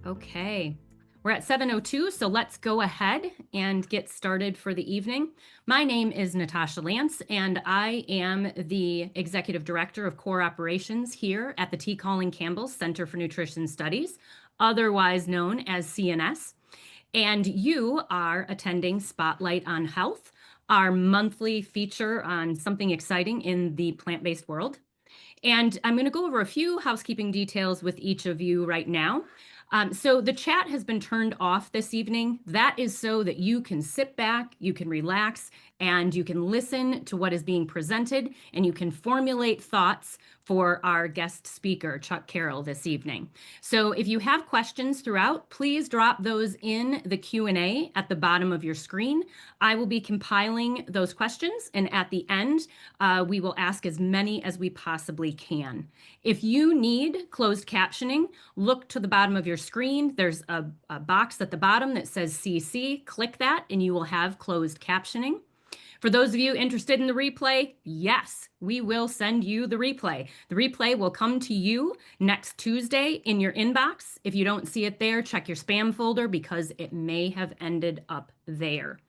Okay. We're at 7:02, so let's go ahead and get started for the evening. My name is Natasha Lance, and I am the Executive Director of Core Operations here at the T. Colin Campbell Center for Nutrition Studies, otherwise known as CNS. And you are attending Spotlight on Health, our monthly feature on something exciting in the plant-based world. And I'm going to go over a few housekeeping details with each of you right now. So the chat has been turned off this evening. That is so that you can sit back, you can relax, and you can listen to what is being presented, and you can formulate thoughts for our guest speaker, Chuck Carroll, this evening. So if you have questions throughout, please drop those in the Q&A at the bottom of your screen. I will be compiling those questions, and at the end, we will ask as many as we possibly can. If you need closed captioning, look to the bottom of your screen. There's a box at the bottom that says CC. Click that, and you will have closed captioning. For those of you interested in the replay, yes, we will send you the replay. The replay will come to you next Tuesday in your inbox. If you don't see it there, check your spam folder because it may have ended up there.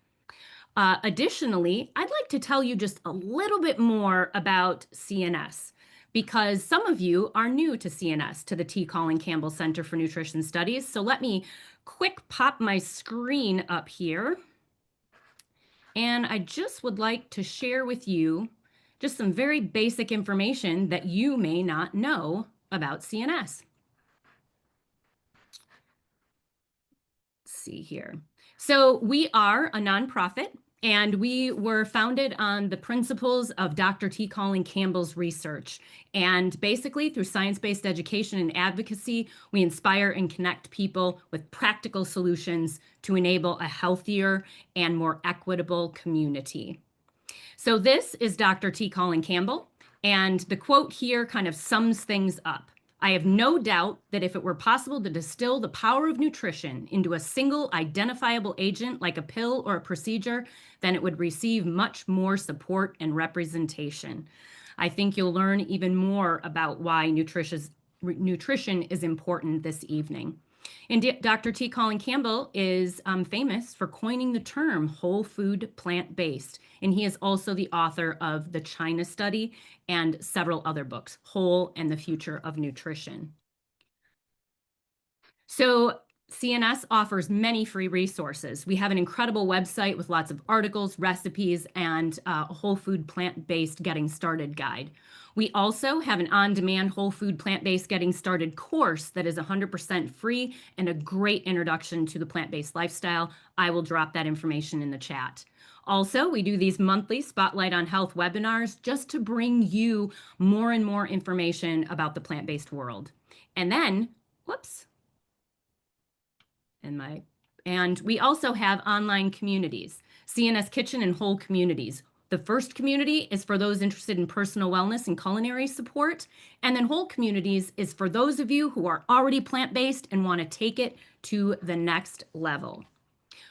Additionally, I'd like to tell you just a little bit more about CNS because some of you are new to CNS, to the T. Colin Campbell Center for Nutrition Studies. So let me quick pop my screen up here. And I just would like to share with you just some very basic information that you may not know about CNS. Let's see here. So we are a nonprofit, and we were founded on the principles of Dr. T. Colin Campbell's research. And basically, through science-based education and advocacy, we inspire and connect people with practical solutions to enable a healthier and more equitable community. So this is Dr. T. Colin Campbell, and the quote here kind of sums things up. I have no doubt that if it were possible to distill the power of nutrition into a single identifiable agent like a pill or a procedure, then it would receive much more support and representation. I think you'll learn even more about why nutrition is important this evening. And Dr. T. Colin Campbell is famous for coining the term whole food plant-based. And he is also the author of The China Study and several other books, Whole and the Future of Nutrition. So CNS offers many free resources. We have an incredible website with lots of articles, recipes, and a whole food plant-based getting started guide. We also have an on-demand whole food plant-based getting started course that is 100% free and a great introduction to the plant-based lifestyle. I will drop that information in the chat. Also, we do these monthly Spotlight on Health webinars just to bring you more and more information about the plant-based world. And then, whoops. And we also have online communities, CNS Kitchen and Whole Communities. The first community is for those interested in personal wellness and culinary support. And then Whole Communities is for those of you who are already plant-based and want to take it to the next level.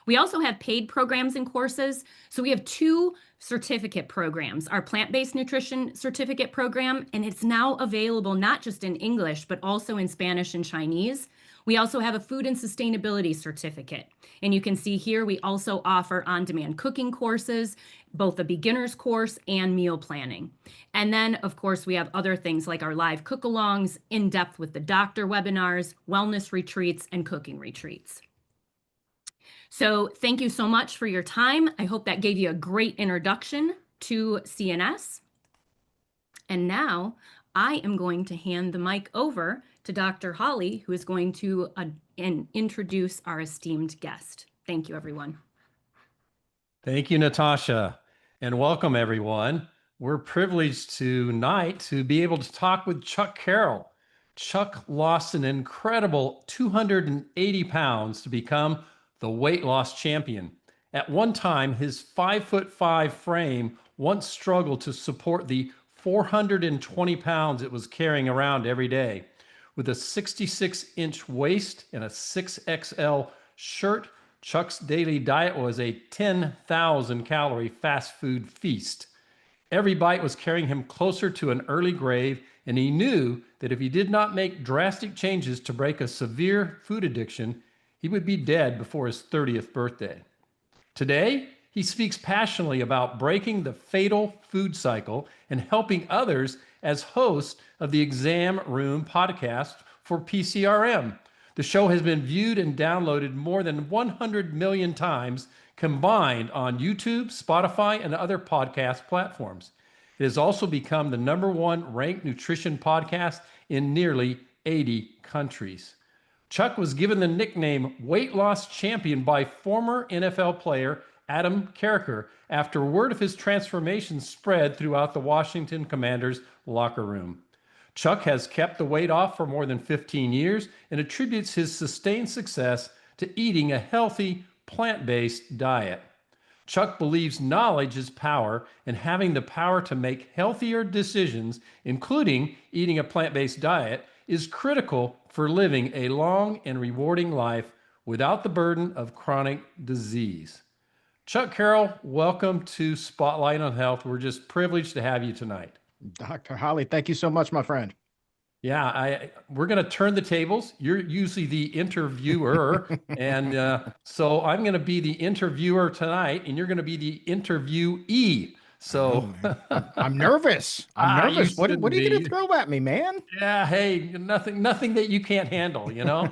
We also have paid programs and courses. So we have 2 certificate programs, our plant-based nutrition certificate program, and it's now available not just in English, but also in Spanish and Chinese. We also have a food and sustainability certificate. And you can see here, we also offer on-demand cooking courses, both a beginner's course and meal planning. And then, of course, we have other things like our live cook-alongs, in-depth with the doctor webinars, wellness retreats, and cooking retreats. So thank you so much for your time. I hope that gave you a great introduction to CNS. And now I am going to hand the mic over to Dr. Holly, who is going to introduce our esteemed guest. Thank you, everyone. Thank you, Natasha, and welcome, everyone. We're privileged tonight to be able to talk with Chuck Carroll. Chuck lost an incredible 280 pounds to become the weight loss champion. At one time, his 5'5" frame once struggled to support the 420 pounds it was carrying around every day. With a 66-inch waist and a 6XL shirt, Chuck's daily diet was a 10,000 calorie fast food feast. Every bite was carrying him closer to an early grave, and he knew that if he did not make drastic changes to break a severe food addiction, he would be dead before his 30th birthday. Today, he speaks passionately about breaking the fatal food cycle and helping others as host of the Exam Room podcast for PCRM. The show has been viewed and downloaded more than 100 million times combined on YouTube, Spotify, and other podcast platforms. It has also become the #1 ranked nutrition podcast in nearly 80 countries. Chuck was given the nickname weight loss champion by former NFL player Adam Carricker after word of his transformation spread throughout the Washington Commanders locker room. Chuck has kept the weight off for more than 15 years and attributes his sustained success to eating a healthy, plant-based diet. Chuck believes knowledge is power, and having the power to make healthier decisions, including eating a plant-based diet, is critical for living a long and rewarding life without the burden of chronic disease. Chuck Carroll, welcome to Spotlight on Health. We're just privileged to have you tonight. Dr. Holly, thank you so much, my friend. Yeah, we're going to turn the tables. You're usually the interviewer, and so I'm going to be the interviewer tonight, and you're going to be the interviewee. So I'm nervous. I'm nervous. What are you going to be. throw at me, man? Yeah, hey, nothing that you can't handle, you know?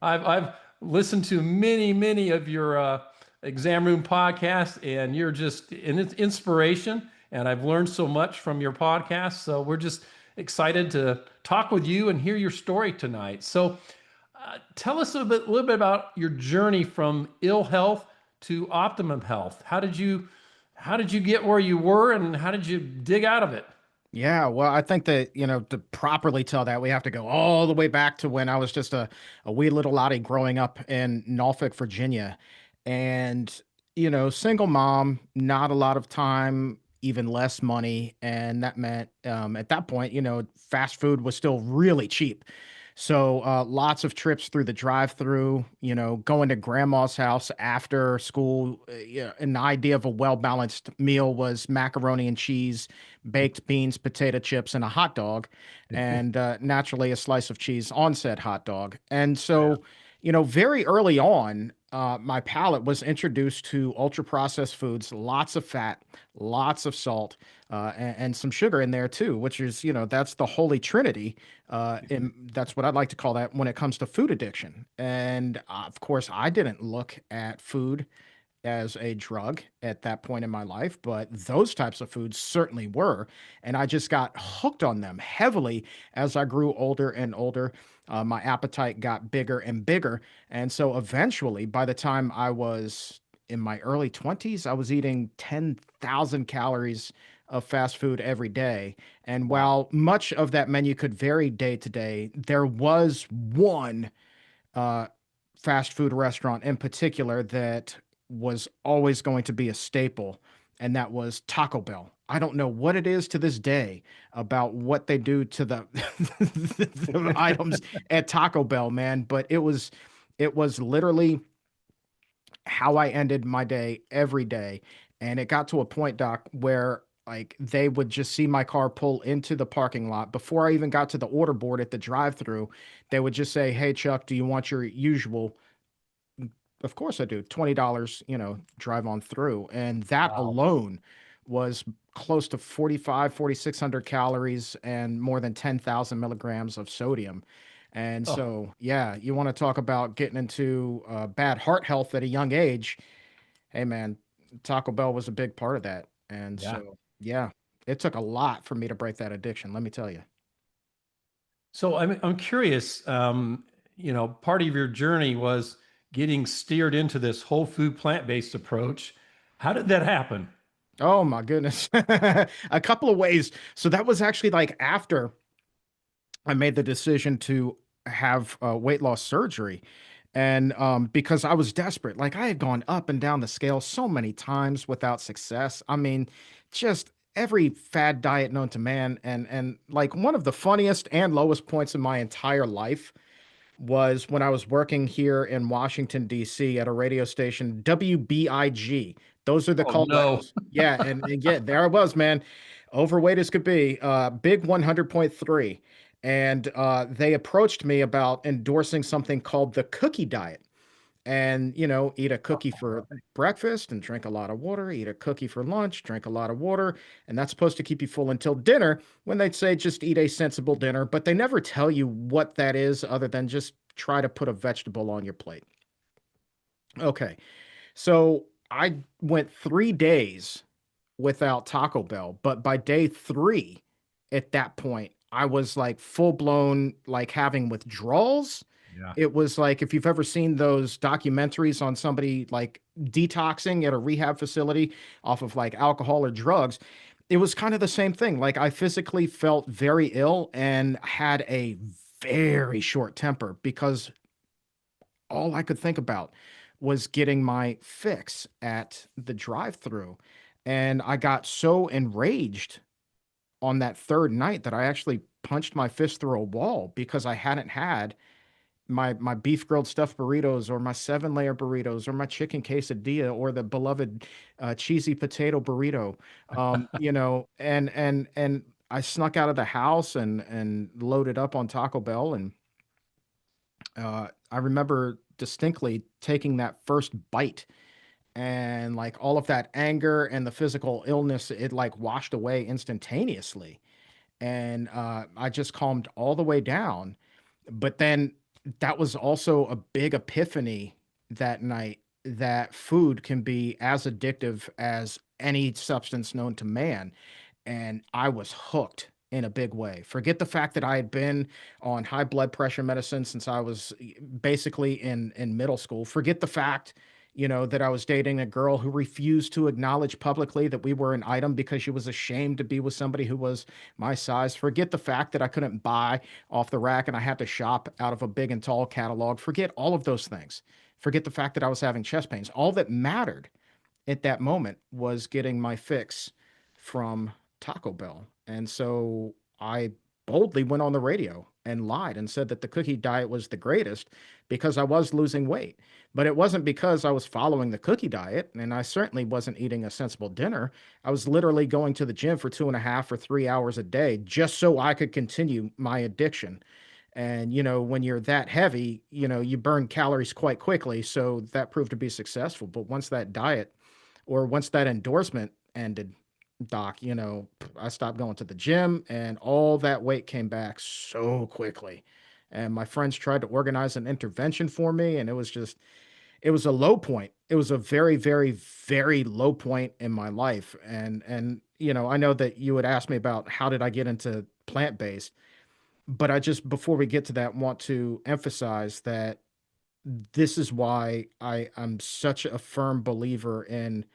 I've listened to many of your exam room podcasts, and you're just an inspiration, and I've learned so much from your podcast. So we're just excited to talk with you and hear your story tonight. So tell us a little bit about your journey from ill health to optimum health. How did you get where you were, and how did you dig out of it? Yeah, well, I think that, to properly tell that, we have to go all the way back to when I was just a wee little laddie growing up in Norfolk, Virginia. And, single mom, not a lot of time, even less money. And that meant at that point, fast food was still really cheap. So lots of trips through the drive-through, going to grandma's house after school. Yeah, and the idea of a well-balanced meal was macaroni and cheese, baked beans, potato chips, and a hot dog, and naturally a slice of cheese on said hot dog. And Yeah. so, very early on, my palate was introduced to ultra-processed foods, lots of fat, lots of salt, and some sugar in there too, which is, that's the holy trinity. And that's what I'd like to call that when it comes to food addiction. And of course, I didn't look at food as a drug at that point in my life, but those types of foods certainly were. And I just got hooked on them heavily as I grew older and older. My appetite got bigger and bigger. And so eventually, by the time I was in my early 20s, I was eating 10,000 calories of fast food every day. And Wow. while much of that menu could vary day to day, there was one uh, fast food restaurant in particular that was always going to be a staple, and that was Taco Bell. I don't know what it is to this day about what they do to the, the items at Taco Bell, man, but it was literally how I ended my day every day. And it got to a point, Doc, where like they would just see my car pull into the parking lot before I even got to the order board at the drive-through. They would just say, "Hey, Chuck, do you want your usual?" Of course I do. $20, drive on through. And that Wow. alone was close to 4,600 calories and more than 10,000 milligrams of sodium. And Oh, so, yeah, you want to talk about getting into bad heart health at a young age. Hey, man, Taco Bell was a big part of that. And yeah. so, yeah, it took a lot for me to break that addiction, let me tell you. So I'm curious. Part of your journey was getting steered into this whole food plant-based approach. How did that happen? Oh, my goodness. A couple of ways. So that was actually like after I made the decision to have weight loss surgery. And because I was desperate, like I had gone up and down the scale so many times without success. I mean, just every fad diet known to man. And like one of the funniest and lowest points in my entire life was when I was working here in Washington, D.C. at a radio station, WBIG. Those are the Oh call no. letters. Yeah. And yeah, there I was, man. overweight as could be, big 100.3. And they approached me about endorsing something called the cookie diet. And, eat a cookie for breakfast and drink a lot of water, eat a cookie for lunch, drink a lot of water. And that's supposed to keep you full until dinner, when they'd say just eat a sensible dinner. But they never tell you what that is other than just try to put a vegetable on your plate. Okay. So I went 3 days without Taco Bell, but by day three, at that point, I was like full blown, like having withdrawals. Yeah. It was like if you've ever seen those documentaries on somebody like detoxing at a rehab facility off of like alcohol or drugs, it was kind of the same thing. Like I physically felt very ill and had a very short temper because all I could think about was getting my fix at the drive-through. And I got so enraged on that third night that I actually punched my fist through a wall because I hadn't had my beef grilled stuffed burritos or my 7-layer burritos or my chicken quesadilla or the beloved cheesy potato burrito. And I snuck out of the house and loaded up on Taco Bell. And I remember distinctly taking that first bite, and like all of that anger and the physical illness, it like washed away instantaneously. And I just calmed all the way down. But then that was also a big epiphany that night, that food can be as addictive as any substance known to man. And I was hooked in a big way. Forget the fact that I had been on high blood pressure medicine since I was basically in middle school. Forget the fact, that I was dating a girl who refused to acknowledge publicly that we were an item because she was ashamed to be with somebody who was my size. Forget the fact that I couldn't buy off the rack and I had to shop out of a big and tall catalog. Forget all of those things. Forget the fact that I was having chest pains. All that mattered at that moment was getting my fix from Taco Bell. And so I boldly went on the radio and lied and said that the cookie diet was the greatest because I was losing weight. But it wasn't because I was following the cookie diet, and I certainly wasn't eating a sensible dinner. I was literally going to the gym for 2.5 or 3 hours a day just so I could continue my addiction. And, when you're that heavy, you burn calories quite quickly. So that proved to be successful. But once that diet or once that endorsement ended, Doc, I stopped going to the gym and all that weight came back so quickly. And my friends tried to organize an intervention for me, and it was a low point. It was a very, very, very low point in my life. And I know that you would ask me about how did I get into plant-based, but I just, before we get to that, want to emphasize that this is why I'm such a firm believer in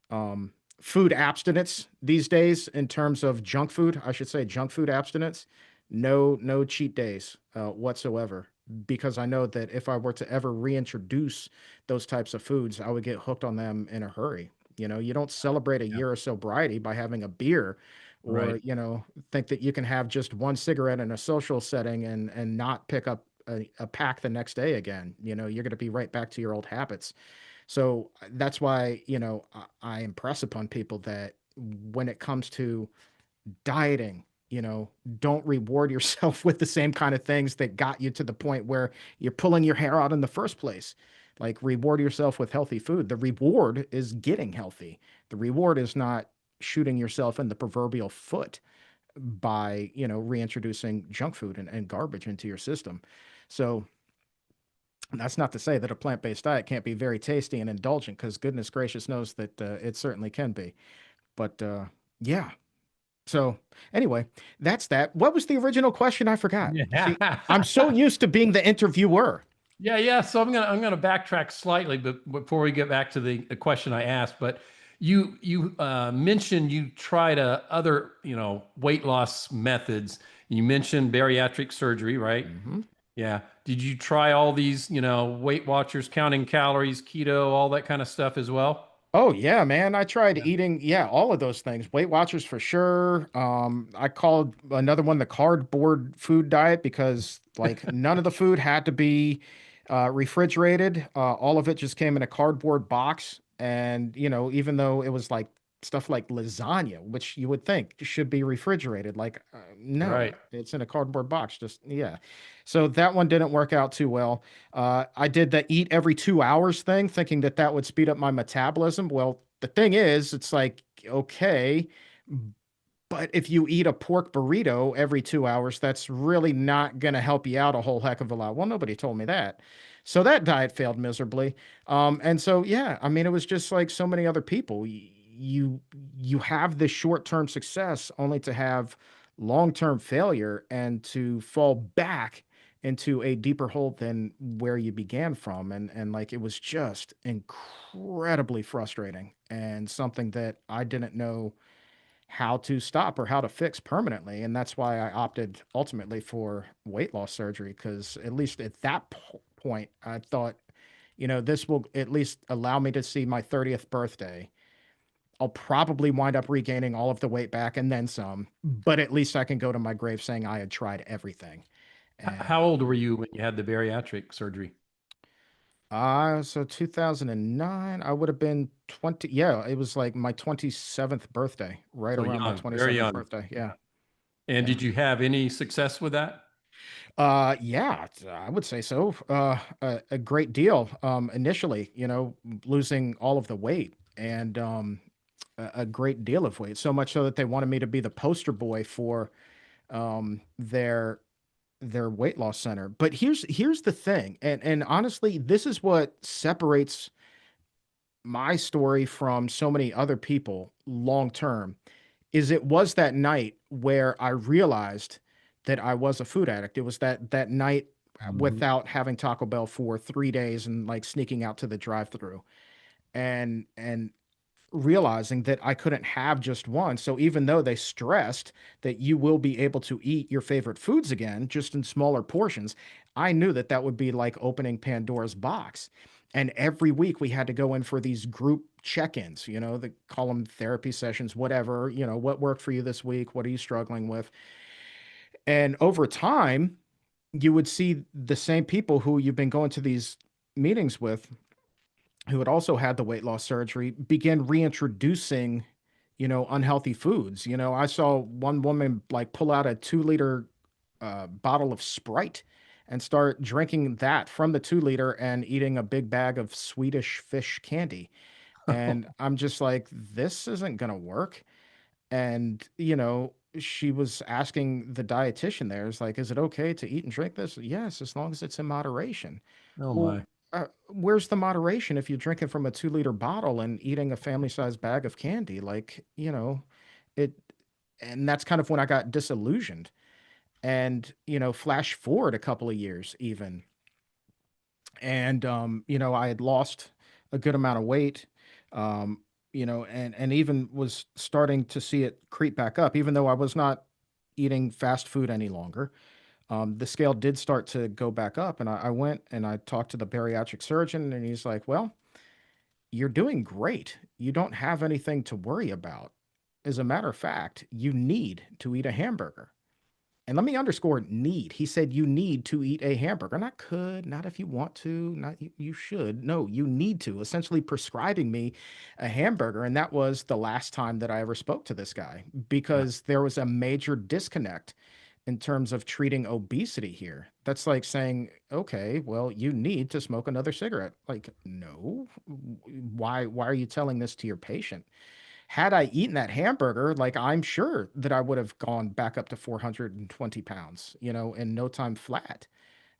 um, food abstinence these days. In terms of junk food, I should say junk food abstinence. No cheat days whatsoever, because I know that if I were to ever reintroduce those types of foods, I would get hooked on them in a hurry. You don't celebrate a Yeah. year of sobriety by having a beer, or Right. think that you can have just one cigarette in a social setting and not pick up a pack the next day again. You're going to be right back to your old habits. So that's why, I impress upon people that when it comes to dieting, don't reward yourself with the same kind of things that got you to the point where you're pulling your hair out in the first place. Like, reward yourself with healthy food. The reward is getting healthy. The reward is not shooting yourself in the proverbial foot by, reintroducing junk food and garbage into your system. So that's not to say that a plant-based diet can't be very tasty and indulgent, because goodness gracious knows that it certainly can be. But yeah. So anyway, that's that. What was the original question? I forgot. See, I'm so Yeah. used to being the interviewer. Yeah. So I'm gonna backtrack slightly, but before we get back to the question I asked, but you mentioned you tried other weight loss methods. You mentioned bariatric surgery, right? Mhm. Yeah. Did you try all these Weight Watchers, counting calories, keto, all that kind of stuff as well? Oh yeah, man. I tried Yeah. eating, yeah, all of those things. Weight Watchers for sure. I called another one the cardboard food diet because like none of the food had to be refrigerated. All of it just came in a cardboard box. And, even though it was like stuff like lasagna, which you would think should be refrigerated. Like, no, Right. it's in a cardboard box. Just, yeah. So that one didn't work out too well. I did the eat every 2 hours thing, thinking that that would speed up my metabolism. Well, the thing is, it's like, okay, but if you eat a pork burrito every 2 hours, that's really not going to help you out a whole heck of a lot. Well, nobody told me that. So that diet failed miserably. And so, yeah, I mean, it was just like so many other people. You have this short-term success only to have long-term failure and to fall back into a deeper hole than where you began from. And like it was just incredibly frustrating and something that I didn't know how to stop or how to fix permanently. And that's why I opted ultimately for weight loss surgery, because at least at that point, I thought, this will at least allow me to see my 30th birthday. I'll probably wind up regaining all of the weight back and then some, but at least I can go to my grave saying I had tried everything. And How old were you when you had the bariatric surgery? so 2009, I would have been 20. Yeah, it was like my 27th birthday, right So around my young, very 27th young. birthday. Yeah. And Yeah. did you have any success with that? Yeah, I would say so. A great deal. Initially, losing all of the weight and a great deal of weight, so much so that they wanted me to be the poster boy for their weight loss center. But here's the thing, and honestly, this is what separates my story from so many other people long term is it was that night where I realized that I was a food addict. It was that night Mhm. without having Taco Bell for 3 days and like sneaking out to the drive-through and realizing that I couldn't have just one. So even though they stressed that you will be able to eat your favorite foods again, just in smaller portions, I knew that that would be like opening Pandora's box. And every week we had to go in for these group check-ins, they call them therapy sessions, whatever, what worked for you this week? What are you struggling with? And over time, you would see the same people who you've been going to these meetings with who had also had the weight loss surgery begin reintroducing, unhealthy foods. I saw one woman like pull out a 2 liter bottle of Sprite and start drinking that from the 2 liter and eating a big bag of Swedish fish candy. And I'm just like, this isn't going to work. And, she was asking the dietitian there, is like, is it okay to eat and drink this? Yes, as long as it's in moderation. Oh Well, my. where's the moderation if you're drinking from a 2 liter bottle and eating a family sized bag of candy? Like, it, and that's kind of when I got disillusioned. And, flash forward a couple of years even. And, I had lost a good amount of weight, um, and even was starting to see it creep back up, even though I was not eating fast food any longer. The scale did start to go back up, and I went and I talked to the bariatric surgeon, and he's like, "Well, you're doing great. You don't have anything to worry about. As a matter of fact, you need to eat a hamburger." And let me underscore need. He said you need to eat a hamburger. Not could, not if you want to, not you should. No, you need to. Essentially prescribing me a hamburger. And that was the last time that I ever spoke to this guy Yeah. because there was a major disconnect in terms of treating obesity here. That's like saying, okay, well, you need to smoke another cigarette. Like, no. Why are you telling this to your patient? Had I eaten that hamburger, like I'm sure that I would have gone back up to 420 pounds, in no time flat.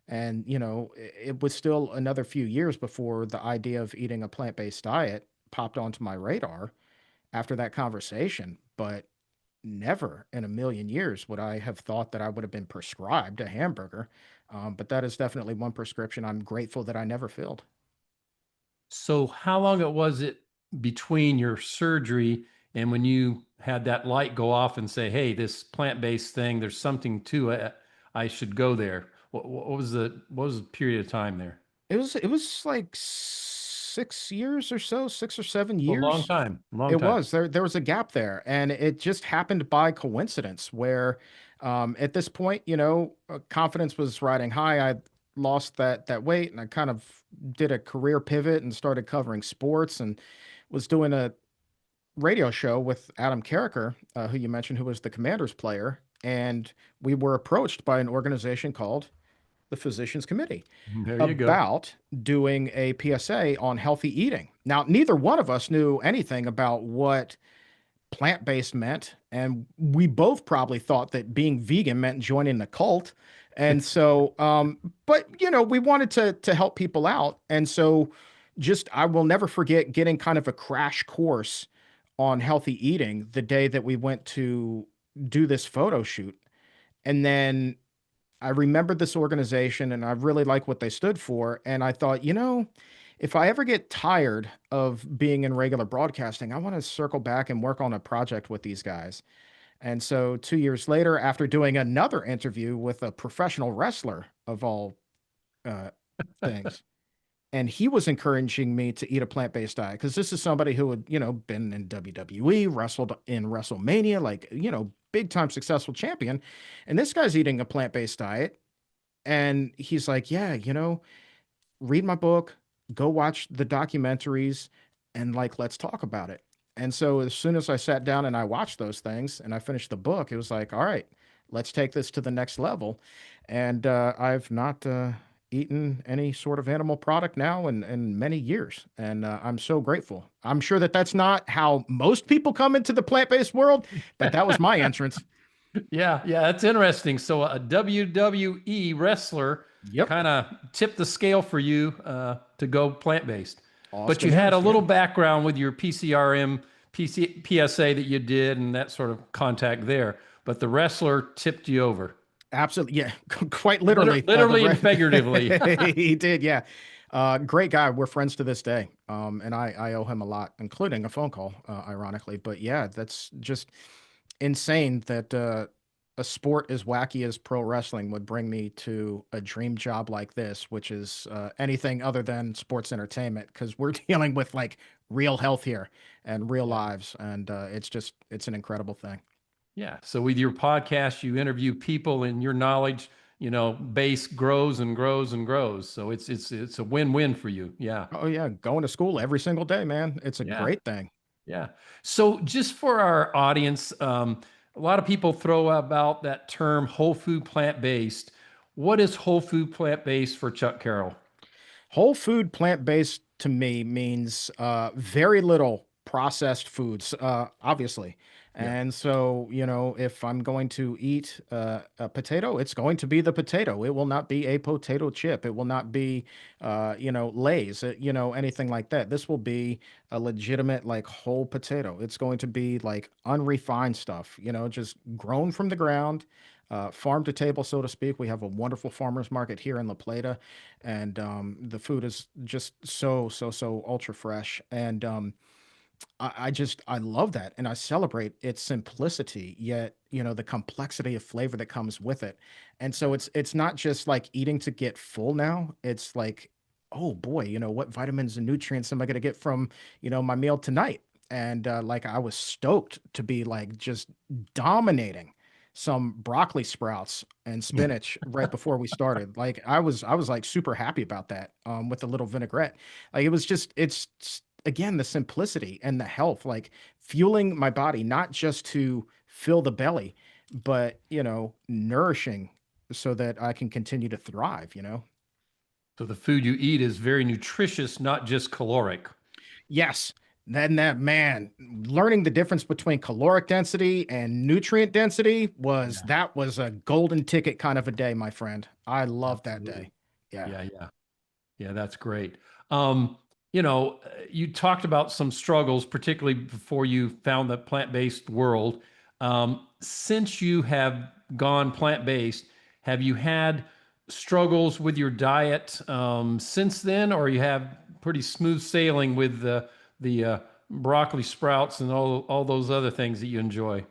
And, it was still another few years before the idea of eating a plant-based diet popped onto my radar after that conversation. But never in a million years would I have thought that I would have been prescribed a hamburger. But that is definitely one prescription I'm grateful that I never filled. So how long it was it between your surgery and when you had that light go off and say, "Hey, this plant-based thing, there's something to it. I should go there." What was the period of time there? It was like 6 years or so, 6 or 7 A long years. time. Long It time. was. There was a gap there, and it just happened by coincidence where, at this point, confidence was riding high. I lost that weight, and I kind of did a career pivot and started covering sports and was doing a radio show with Adam Carricker, who you mentioned, who was the Commanders player, and we were approached by an organization called the Physicians Committee There you go. about doing a PSA on healthy eating. Now, neither one of us knew anything about what plant-based meant, and we both probably thought that being vegan meant joining the cult. And so, but we wanted to help people out, and so just I will never forget getting kind of a crash course on healthy eating the day that we went to do this photo shoot. And then I remembered this organization and I really like what they stood for. And I thought, if I ever get tired of being in regular broadcasting, I want to circle back and work on a project with these guys. And so 2 years later, after doing another interview with a professional wrestler of all uh, things, and he was encouraging me to eat a plant-based diet because this is somebody who had, been in WWE, wrestled in WrestleMania, like, big time successful champion. And this guy's eating a plant-based diet. And he's like, yeah, read my book, go watch the documentaries, and like, let's talk about it. And so as soon as I sat down and I watched those things and I finished the book, it was like, all right, let's take this to the next level. And I've not eaten any sort of animal product now in many years. And I'm so grateful. I'm sure that that's not how most people come into the plant-based world, but that was my entrance. Yeah, yeah, that's interesting. So a WWE wrestler Yep. kind of tipped the scale for you to go plant-based. But Austin you had a Aries, little yeah. background with your PCRM, PSA that you did and that sort of contact there. But the wrestler tipped you over, Absolutely. Yeah. Quite literally. literally and figuratively. He did. Yeah. Great guy. We're friends to this day. And I owe him a lot, including a phone call, ironically. But yeah, that's just insane that a sport as wacky as pro wrestling would bring me to a dream job like this, which is anything other than sports entertainment, because we're dealing with like real health here and real Yeah. lives. And it's an incredible thing. Yeah. So with your podcast, you interview people and your knowledge, base grows and grows and grows. So it's a win-win for you. Yeah. Oh, yeah. Going to school every single day, man. It's a Yeah. great thing. Yeah. So just for our audience, a lot of people throw about that term whole food plant-based. What is whole food plant-based for Chuck Carroll? Whole food plant-based to me means very little processed foods, obviously. Yeah. And so, if I'm going to eat a potato, it's going to be the potato. It will not be a potato chip. It will not be, Lay's, anything like that. This will be a legitimate, like, whole potato. It's going to be like unrefined stuff, just grown from the ground, farm to table, so to speak. We have a wonderful farmers market here in La Plata, and the food is just so ultra fresh. And I love that, and I celebrate its simplicity, yet the complexity of flavor that comes with it. And so it's not just like eating to get full now. It's like, oh boy, what vitamins and nutrients am I going to get from my meal tonight? And like I was stoked to be like just dominating some broccoli sprouts and spinach right before we started. Like I was like super happy about that with a little vinaigrette. Like it was just again the simplicity and the health, like fueling my body not just to fill the belly, but nourishing so that I can continue to thrive. So the food you eat is very nutritious, not just caloric. Yes. Then that man, learning the difference between caloric density and nutrient density Yeah, was a golden ticket kind of a day, my friend. I love that absolutely. day. Yeah. Yeah, yeah. Yeah, that's great. You talked about some struggles, particularly before you found the plant-based world. Since you have gone plant-based, have you had struggles with your diet since then, or you have pretty smooth sailing with the broccoli sprouts and all those other things that you enjoy?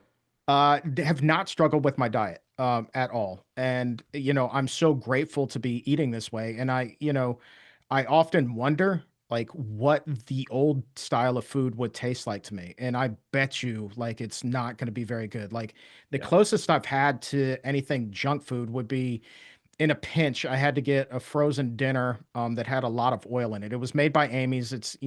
Have not struggled with my diet at all. And I'm so grateful to be eating this way. And I often wonder like what the old style of food would taste like to me. And I bet you like it's not going to be very good. Like the Yeah, closest I've had to anything junk food would be in a pinch. I had to get a frozen dinner that had a lot of oil in it. It was made by Amy's. It's,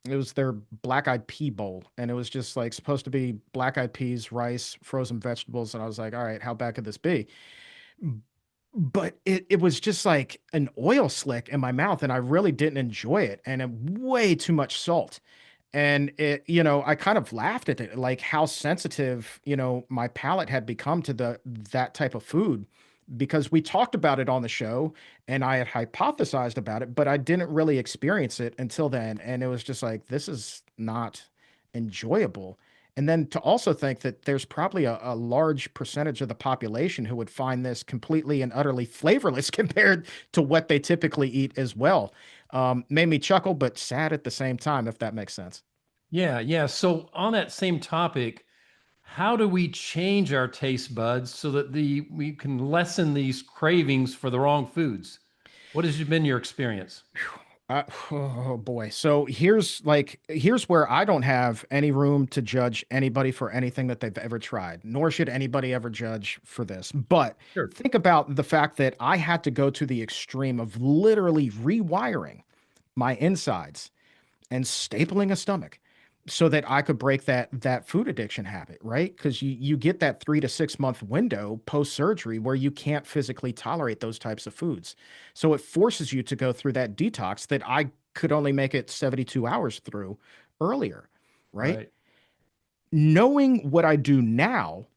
It was their black-eyed pea bowl, and it was just like supposed to be black-eyed peas, rice, frozen vegetables, and I was like, all right, how bad could this be? But it was just like an oil slick in my mouth, and I really didn't enjoy it, and way too much salt. And I kind of laughed at it, like how sensitive, my palate had become to that type of food, because we talked about it on the show and I had hypothesized about it, but I didn't really experience it until then. And it was just like, this is not enjoyable. And then to also think that there's probably a large percentage of the population who would find this completely and utterly flavorless compared to what they typically eat as well. Made me chuckle, but sad at the same time, if that makes sense. Yeah, yeah. So on that same topic, how do we change our taste buds so that we can lessen these cravings for the wrong foods? What has been your experience? Oh boy. So here's where I don't have any room to judge anybody for anything that they've ever tried, nor should anybody ever judge for this. But Sure. think about the fact that I had to go to the extreme of literally rewiring my insides and stapling a stomach so that I could break that food addiction habit, right? Because you get that 3 to 6 month window post surgery where you can't physically tolerate those types of foods. So it forces you to go through that detox that I could only make it 72 hours through earlier, right? Right. Knowing what I do now,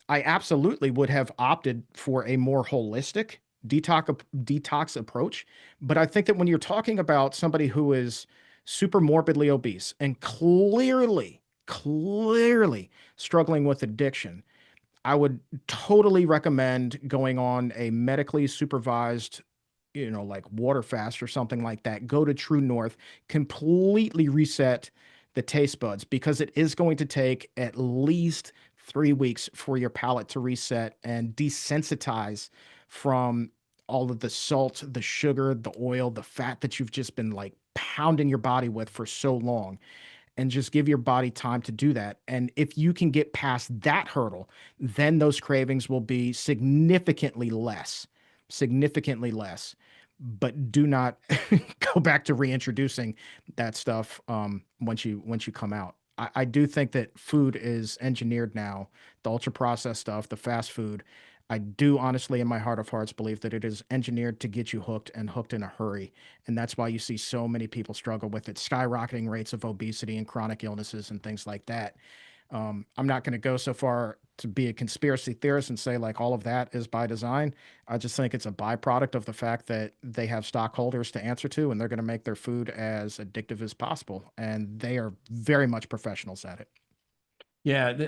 I absolutely would have opted for a more holistic detox approach. But I think that when you're talking about somebody who is super morbidly obese and clearly struggling with addiction, I would totally recommend going on a medically supervised, like water fast or something like that. Go to True North, completely reset the taste buds, because it is going to take at least 3 weeks for your palate to reset and desensitize from all of the salt, the sugar, the oil, the fat that you've just been like pounding your body with for so long, and just give your body time to do that. And if you can get past that hurdle, then those cravings will be significantly less. But do not go back to reintroducing that stuff once you come out. I do think that food is engineered now, the ultra processed stuff, the fast food. I do honestly, in my heart of hearts, believe that it is engineered to get you hooked and hooked in a hurry. And that's why you see so many people struggle with it, skyrocketing rates of obesity and chronic illnesses and things like that. I'm not going to go so far to be a conspiracy theorist and say like all of that is by design. I just think it's a byproduct of the fact that they have stockholders to answer to, and they're going to make their food as addictive as possible. And they are very much professionals at it. Yeah.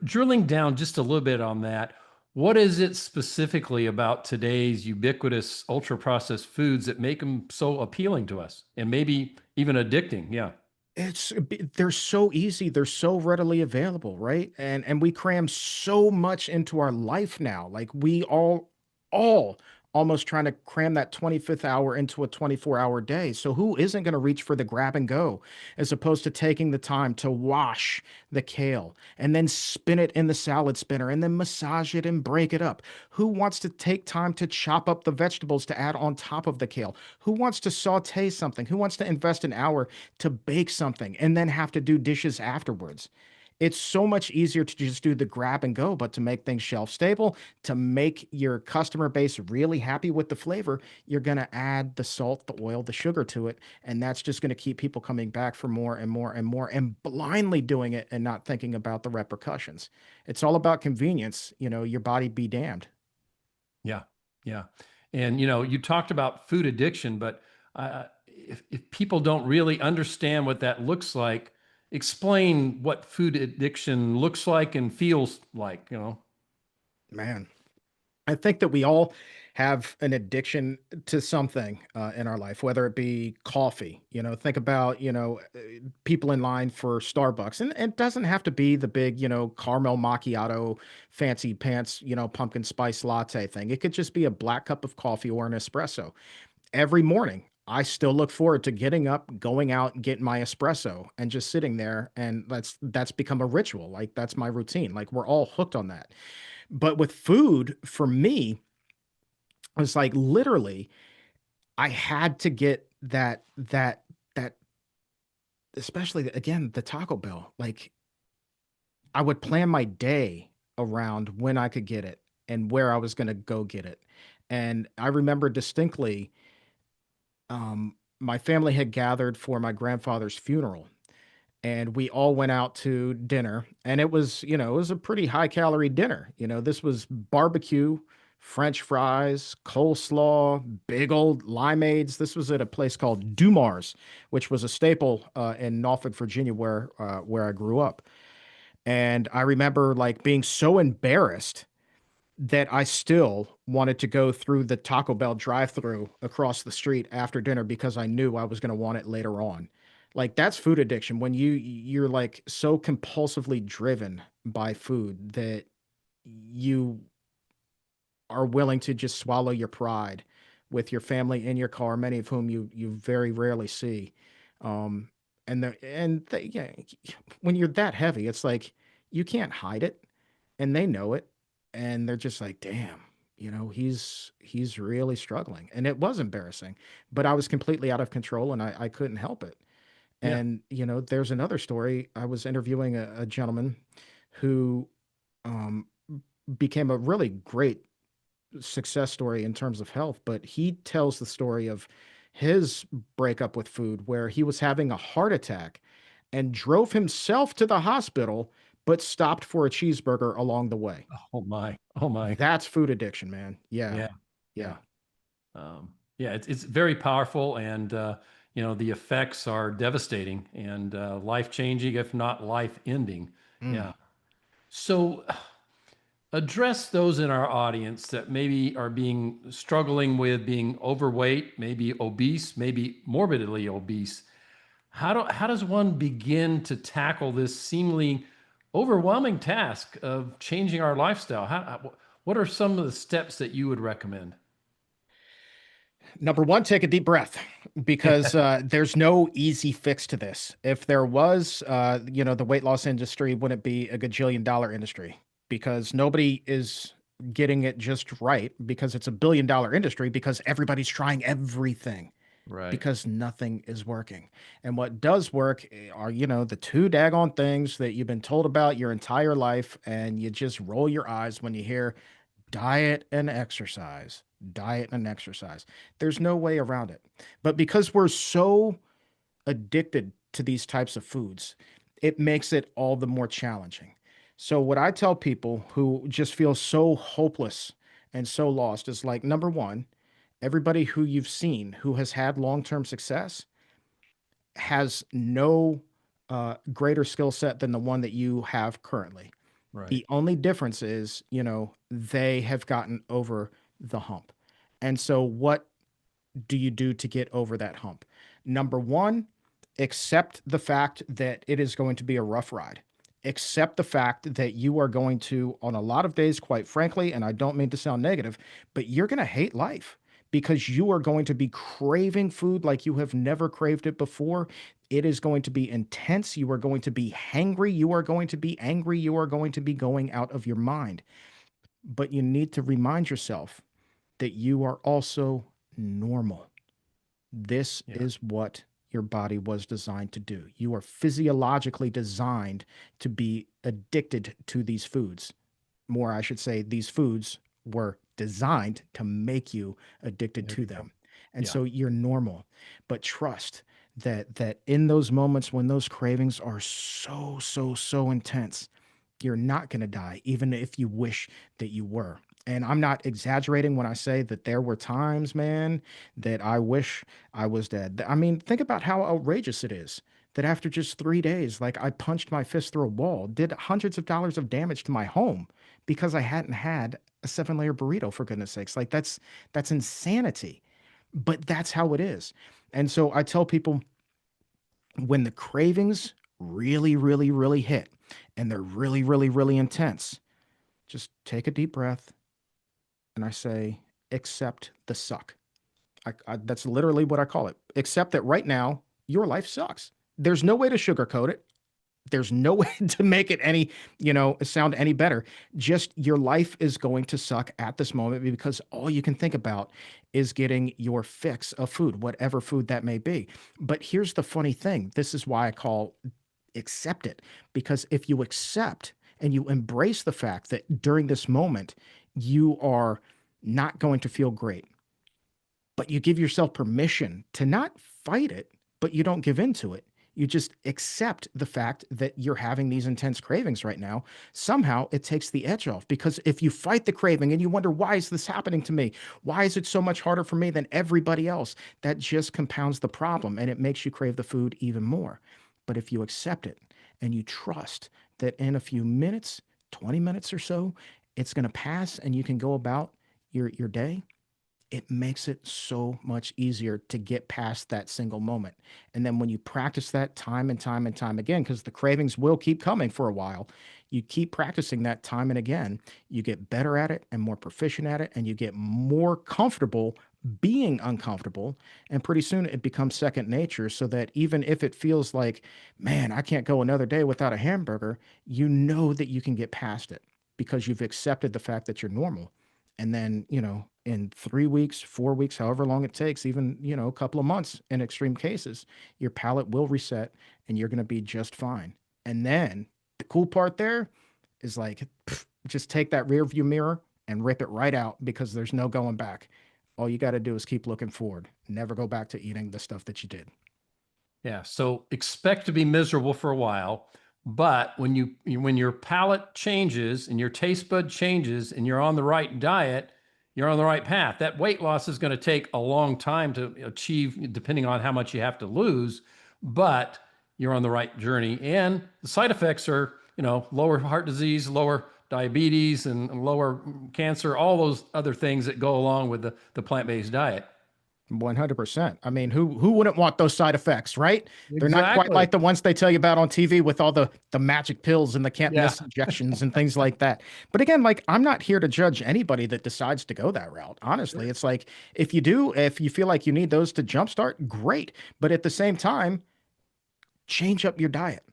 Drilling down just a little bit on that, what is it specifically about today's ubiquitous ultra processed foods that make them so appealing to us and maybe even addicting? Yeah. They're so easy, they're so readily available, right? And we cram so much into our life now. Like we all almost trying to cram that 25th hour into a 24-hour day. So who isn't going to reach for the grab and go, as opposed to taking the time to wash the kale and then spin it in the salad spinner and then massage it and break it up? Who wants to take time to chop up the vegetables to add on top of the kale? Who wants to saute something? Who wants to invest an hour to bake something and then have to do dishes afterwards? It's so much easier to just do the grab and go, but to make things shelf stable, to make your customer base really happy with the flavor, you're going to add the salt, the oil, the sugar to it. And that's just going to keep people coming back for more and more and more and blindly doing it and not thinking about the repercussions. It's all about convenience, your body be damned. Yeah. Yeah. And, you talked about food addiction, but if people don't really understand what that looks like, explain what food addiction looks like and feels like. Man, I think that we all have an addiction to something in our life, whether it be coffee. Think about, people in line for Starbucks. And it doesn't have to be the big, caramel macchiato, fancy pants, pumpkin spice latte thing. It could just be a black cup of coffee or an espresso. Every morning, I still look forward to getting up, going out, getting my espresso and just sitting there. And that's become a ritual. Like that's my routine. Like we're all hooked on that. But with food, for me, it's like literally I had to get that especially again, the Taco Bell. Like I would plan my day around when I could get it and where I was going to go get it. And I remember distinctly, my family had gathered for my grandfather's funeral, and we all went out to dinner. And it was, it was a pretty high calorie dinner. This was barbecue, French fries, coleslaw, big old limeades. This was at a place called Dumar's, which was a staple in Norfolk, Virginia, where I grew up. And I remember like being so embarrassed that I still wanted to go through the Taco Bell drive-through across the street after dinner because I knew I was going to want it later on. Like that's food addiction when you're like so compulsively driven by food that you are willing to just swallow your pride with your family in your car, many of whom you very rarely see. Um, yeah, when you're that heavy, it's like you can't hide it, and they know it, and they're just like, "Damn, he's really struggling." And it was embarrassing, but I was completely out of control, and I couldn't help it. Yeah. And there's another story. I was interviewing a gentleman who um, became a really great success story in terms of health, but he tells the story of his breakup with food where he was having a heart attack and drove himself to the hospital, but stopped for a cheeseburger along the way. Oh my. Oh my. That's food addiction, man. Yeah. Yeah. Yeah. Yeah. Yeah, it's very powerful, and the effects are devastating and life changing, if not life ending. Mm. Yeah. So address those in our audience that maybe are being struggling with being overweight, maybe obese, maybe morbidly obese. How does one begin to tackle this seemingly overwhelming task of changing our lifestyle? What are some of the steps that you would recommend? Number one, take a deep breath because there's no easy fix to this. If there was, the weight loss industry wouldn't be a gajillion-dollar industry because nobody is getting it just right because it's $1 billion industry because everybody's trying everything Right. because nothing is working. And what does work are, the two daggone things that you've been told about your entire life, and you just roll your eyes when you hear diet and exercise, diet and exercise. There's no way around it. But because we're so addicted to these types of foods, it makes it all the more challenging. So, what I tell people who just feel so hopeless and so lost is like, number one, everybody who you've seen who has had long term success has no greater skill set than the one that you have currently. Right. The only difference is, they have gotten over the hump. And so, what do you do to get over that hump? Number one, accept the fact that it is going to be a rough ride. Accept the fact that you are going to, on a lot of days, quite frankly, and I don't mean to sound negative, but you're going to hate life because you are going to be craving food like you have never craved it before. It is going to be intense. You are going to be hangry. You are going to be angry. You are going to be going out of your mind. But you need to remind yourself that you are also normal. This Yeah. is what your body was designed to do. You are physiologically designed to be addicted to these foods. More, I should say, these foods were designed to make you addicted There to you go. them. And Yeah. so you're normal. But trust that in those moments when those cravings are so, so, so intense, you're not going to die, even if you wish that you were. And I'm not exaggerating when I say that there were times, man, that I wish I was dead. I mean, think about how outrageous it is that after just 3 days, like I punched my fist through a wall, did hundreds of dollars of damage to my home because I hadn't had a 7 layer burrito, for goodness sakes. Like that's insanity. But that's how it is. And so I tell people when the cravings really, really, really hit and they're really, really, really intense, just take a deep breath and I say, accept the suck. That's literally what I call it. Accept that right now, your life sucks. There's no way to sugarcoat it. There's no way to make it any, sound any better. Just your life is going to suck at this moment because all you can think about is getting your fix of food, whatever food that may be. But here's the funny thing. This is why I call accept it, because if you accept and you embrace the fact that during this moment you are not going to feel great, but you give yourself permission to not fight it, but you don't give in to it. You just accept the fact that you're having these intense cravings right now. Somehow it takes the edge off, because if you fight the craving and you wonder, why is this happening to me? Why is it so much harder for me than everybody else? That just compounds the problem and it makes you crave the food even more. But if you accept it and you trust that in a few minutes, 20 minutes or so, it's going to pass and you can go about your day, it makes it so much easier to get past that single moment. And then when you practice that time and time and time again, because the cravings will keep coming for a while, you keep practicing that time and again, you get better at it and more proficient at it, and you get more comfortable being uncomfortable. And pretty soon it becomes second nature, so that even if it feels like, man, I can't go another day without a hamburger, you know that you can get past it because you've accepted the fact that you're normal. And then, in 3 weeks, 4 weeks, however long it takes, even, a couple of months in extreme cases, your palate will reset and you're going to be just fine. And then the cool part there is like, just take that rear view mirror and rip it right out, because there's no going back. All you got to do is keep looking forward. Never go back to eating the stuff that you did. Yeah. So expect to be miserable for a while, but when your palate changes and your taste bud changes and you're on the right diet, you're on the right path. That weight loss is going to take a long time to achieve, depending on how much you have to lose, but you're on the right journey. And the side effects are, lower heart disease, lower diabetes, and lower cancer, all those other things that go along with the plant-based diet. 100%. I mean, who wouldn't want those side effects, right? They're not quite Exactly. like the ones they tell you about on TV with all the magic pills and the can't Yeah. miss injections and things like that. But again, like, I'm not here to judge anybody that decides to go that route. Honestly, Sure. it's like, if you feel like you need those to jumpstart, great. But at the same time, change up your diet.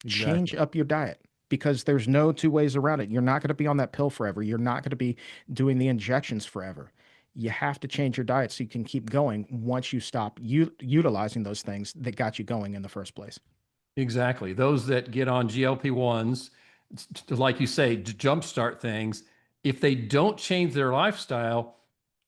Change Exactly. up your diet, because there's no two ways around it. You're not going to be on that pill forever. You're not going to be doing the injections forever. You have to change your diet so you can keep going once you stop utilizing those things that got you going in the first place. Exactly. Those that get on GLP-1s, like you say, to jumpstart things, if they don't change their lifestyle,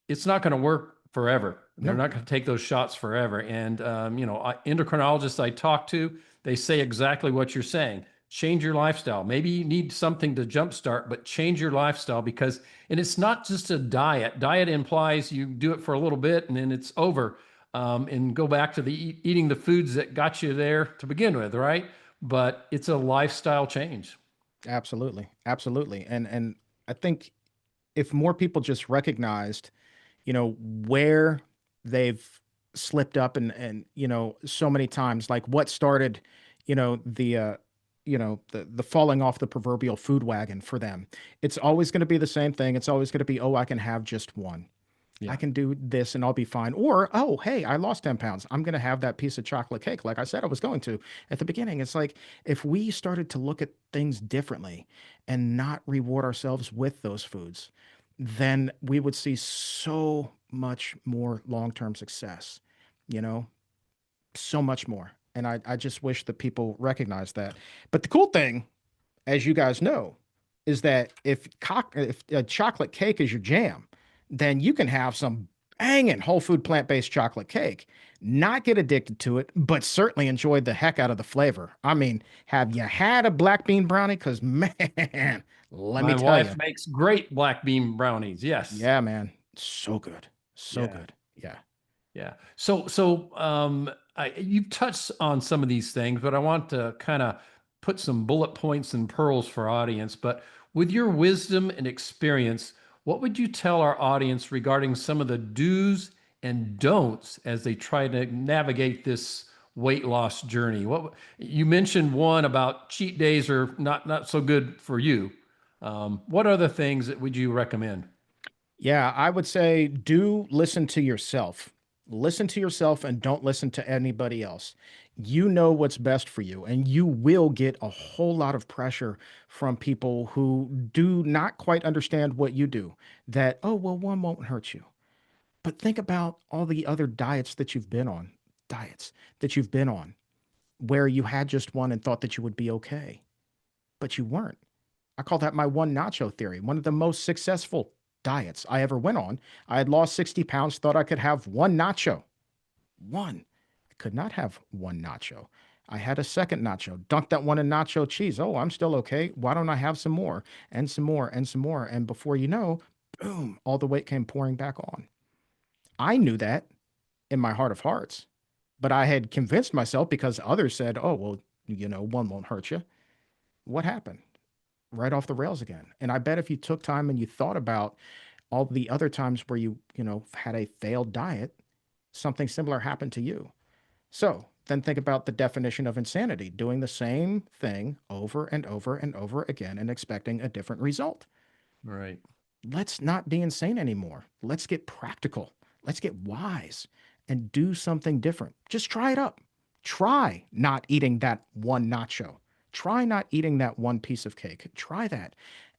it's not going to work forever. They're No. not going to take those shots forever. And, endocrinologists I talk to, they say exactly what you're saying. Change your lifestyle. Maybe you need something to jumpstart, but change your lifestyle, and it's not just a diet. Diet implies you do it for a little bit and then it's over, and go back to eating the foods that got you there to begin with, right? But it's a lifestyle change. Absolutely. Absolutely. And I think if more people just recognized, where they've slipped up, and so many times, like what started, the falling off the proverbial food wagon for them. It's always going to be the same thing. It's always going to be, oh, I can have just one. I Yeah. can do this and I'll be fine. Or, oh, hey, I lost 10 pounds. I'm going to have that piece of chocolate cake like I said I was going to at the beginning. It's like, if we started to look at things differently and not reward ourselves with those foods, then we would see so much more long-term success, you know, so much more. And I just wish that people recognize that. But the cool thing, as you guys know, is that if a chocolate cake is your jam, then you can have some banging whole food plant-based chocolate cake, not get addicted to it, but certainly enjoy the heck out of the flavor. I mean, have you had a black bean brownie? Because man, let me My tell wife you, makes great black bean brownies. Yes. yeah, man, so good, so Yeah. good. Yeah. Yeah. You've touched on some of these things, but I want to kind of put some bullet points and pearls for our audience. But with your wisdom and experience, what would you tell our audience regarding some of the do's and don'ts as they try to navigate this weight loss journey? What you mentioned one about cheat days are not so good for you. What other things that would you recommend? Yeah, I would say do listen to yourself. Listen to yourself and don't listen to anybody else. You know what's best for you, and you will get a whole lot of pressure from people who do not quite understand what you do. That, oh, well, one won't hurt you. But think about all the other diets that you've been on, where you had just one and thought that you would be okay, but you weren't. I call that my one nacho theory, one of the most successful diets I ever went on. I had lost 60 pounds, thought I could have one nacho. One. I could not have one nacho. I had a second nacho, dunked that one in nacho cheese. Oh, I'm still okay. Why don't I have some more and some more and some more? And before you know, boom, all the weight came pouring back on. I knew that in my heart of hearts, but I had convinced myself because others said, oh, well, one won't hurt you. What happened? Right off the rails again. And I bet if you took time and you thought about all the other times where you had a failed diet, something similar happened to you. So then think about the definition of insanity, doing the same thing over and over and over again and expecting a different result. Right. Let's not be insane anymore. Let's get practical. Let's get wise and do something different. Just try it up. Try not eating that one nacho. Try not eating that one piece of cake. Try that.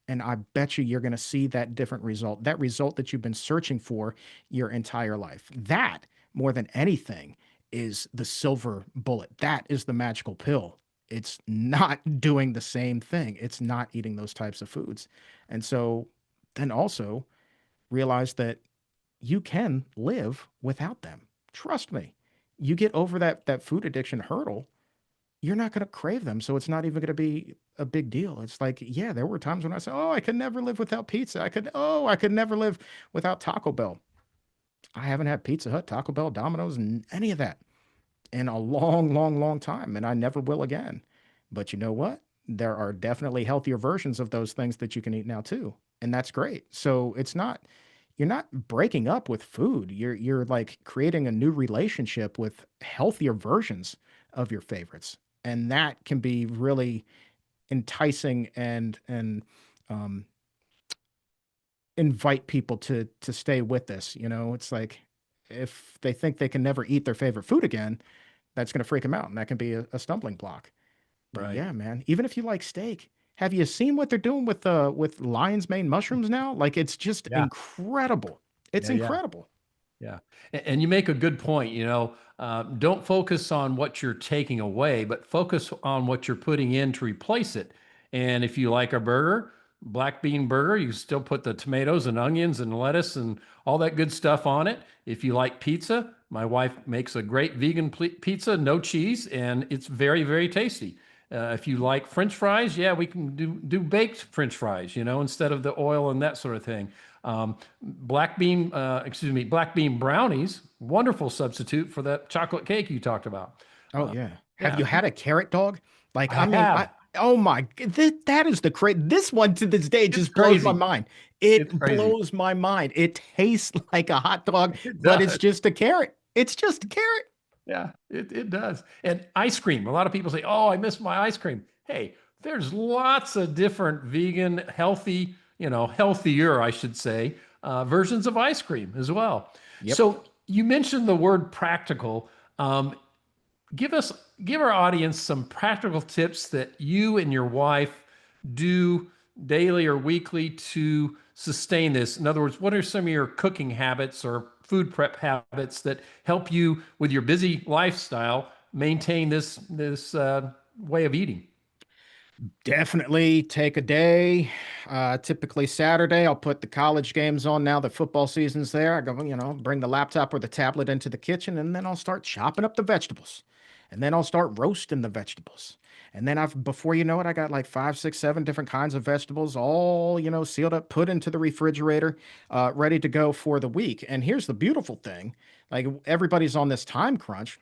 And I bet you're going to see that different result, that result that you've been searching for your entire life. That, more than anything, is the silver bullet. That is the magical pill. It's not doing the same thing. It's not eating those types of foods. And so then also realize that you can live without them. Trust me. You get over that food addiction hurdle, you're not going to crave them. So it's not even going to be a big deal. It's like, yeah, there were times when I said, oh, I could never live without pizza. I could never live without Taco Bell. I haven't had Pizza Hut, Taco Bell, Domino's, and any of that in a long, long, long time. And I never will again. But you know what? There are definitely healthier versions of those things that you can eat now too. And that's great. So you're not breaking up with food. You're like creating a new relationship with healthier versions of your favorites. And that can be really enticing and um, invite people to stay with this. It's like if they think they can never eat their favorite food again, that's going to freak them out, and that can be a stumbling block. But Right. yeah, man, even if you like steak, have you seen what they're doing with lion's mane mushrooms now? Like it's just Yeah. incredible. It's Yeah. Yeah. incredible. Yeah. And you make a good point. Don't focus on what you're taking away, but focus on what you're putting in to replace it. And if you like a burger, black bean burger, you still put the tomatoes and onions and lettuce and all that good stuff on it. If you like pizza, my wife makes a great vegan pizza, no cheese, and it's very, very tasty. If you like French fries, yeah, we can do baked French fries, instead of the oil and that sort of thing. Black bean brownies, wonderful substitute for that chocolate cake you talked about. Oh Uh, yeah. Have yeah, you had a carrot dog? Like, I I mean, I have. oh my, that is the this one to this day It's just blows my crazy. mind. It's It crazy. blows my mind. It tastes like a hot dog, It but it's does. just a carrot. It's just a carrot. Yeah, it does. And ice cream. A lot of people say, "Oh, I miss my ice cream." Hey, there's lots of different vegan, healthy, healthier, I should say, versions of ice cream as well. Yep. So you mentioned the word practical. Um, give our audience some practical tips that you and your wife do daily or weekly to sustain this. In other words, what are some of your cooking habits or food prep habits that help you with your busy lifestyle maintain this way of eating? Definitely take a day. Typically Saturday, I'll put the college games on now that football season's there. I go, bring the laptop or the tablet into the kitchen, and then I'll start chopping up the vegetables. And then I'll start roasting the vegetables. And then before you know it, I got like five, six, seven different kinds of vegetables, all, sealed up, put into the refrigerator, ready to go for the week. And here's the beautiful thing, like everybody's on this time crunch.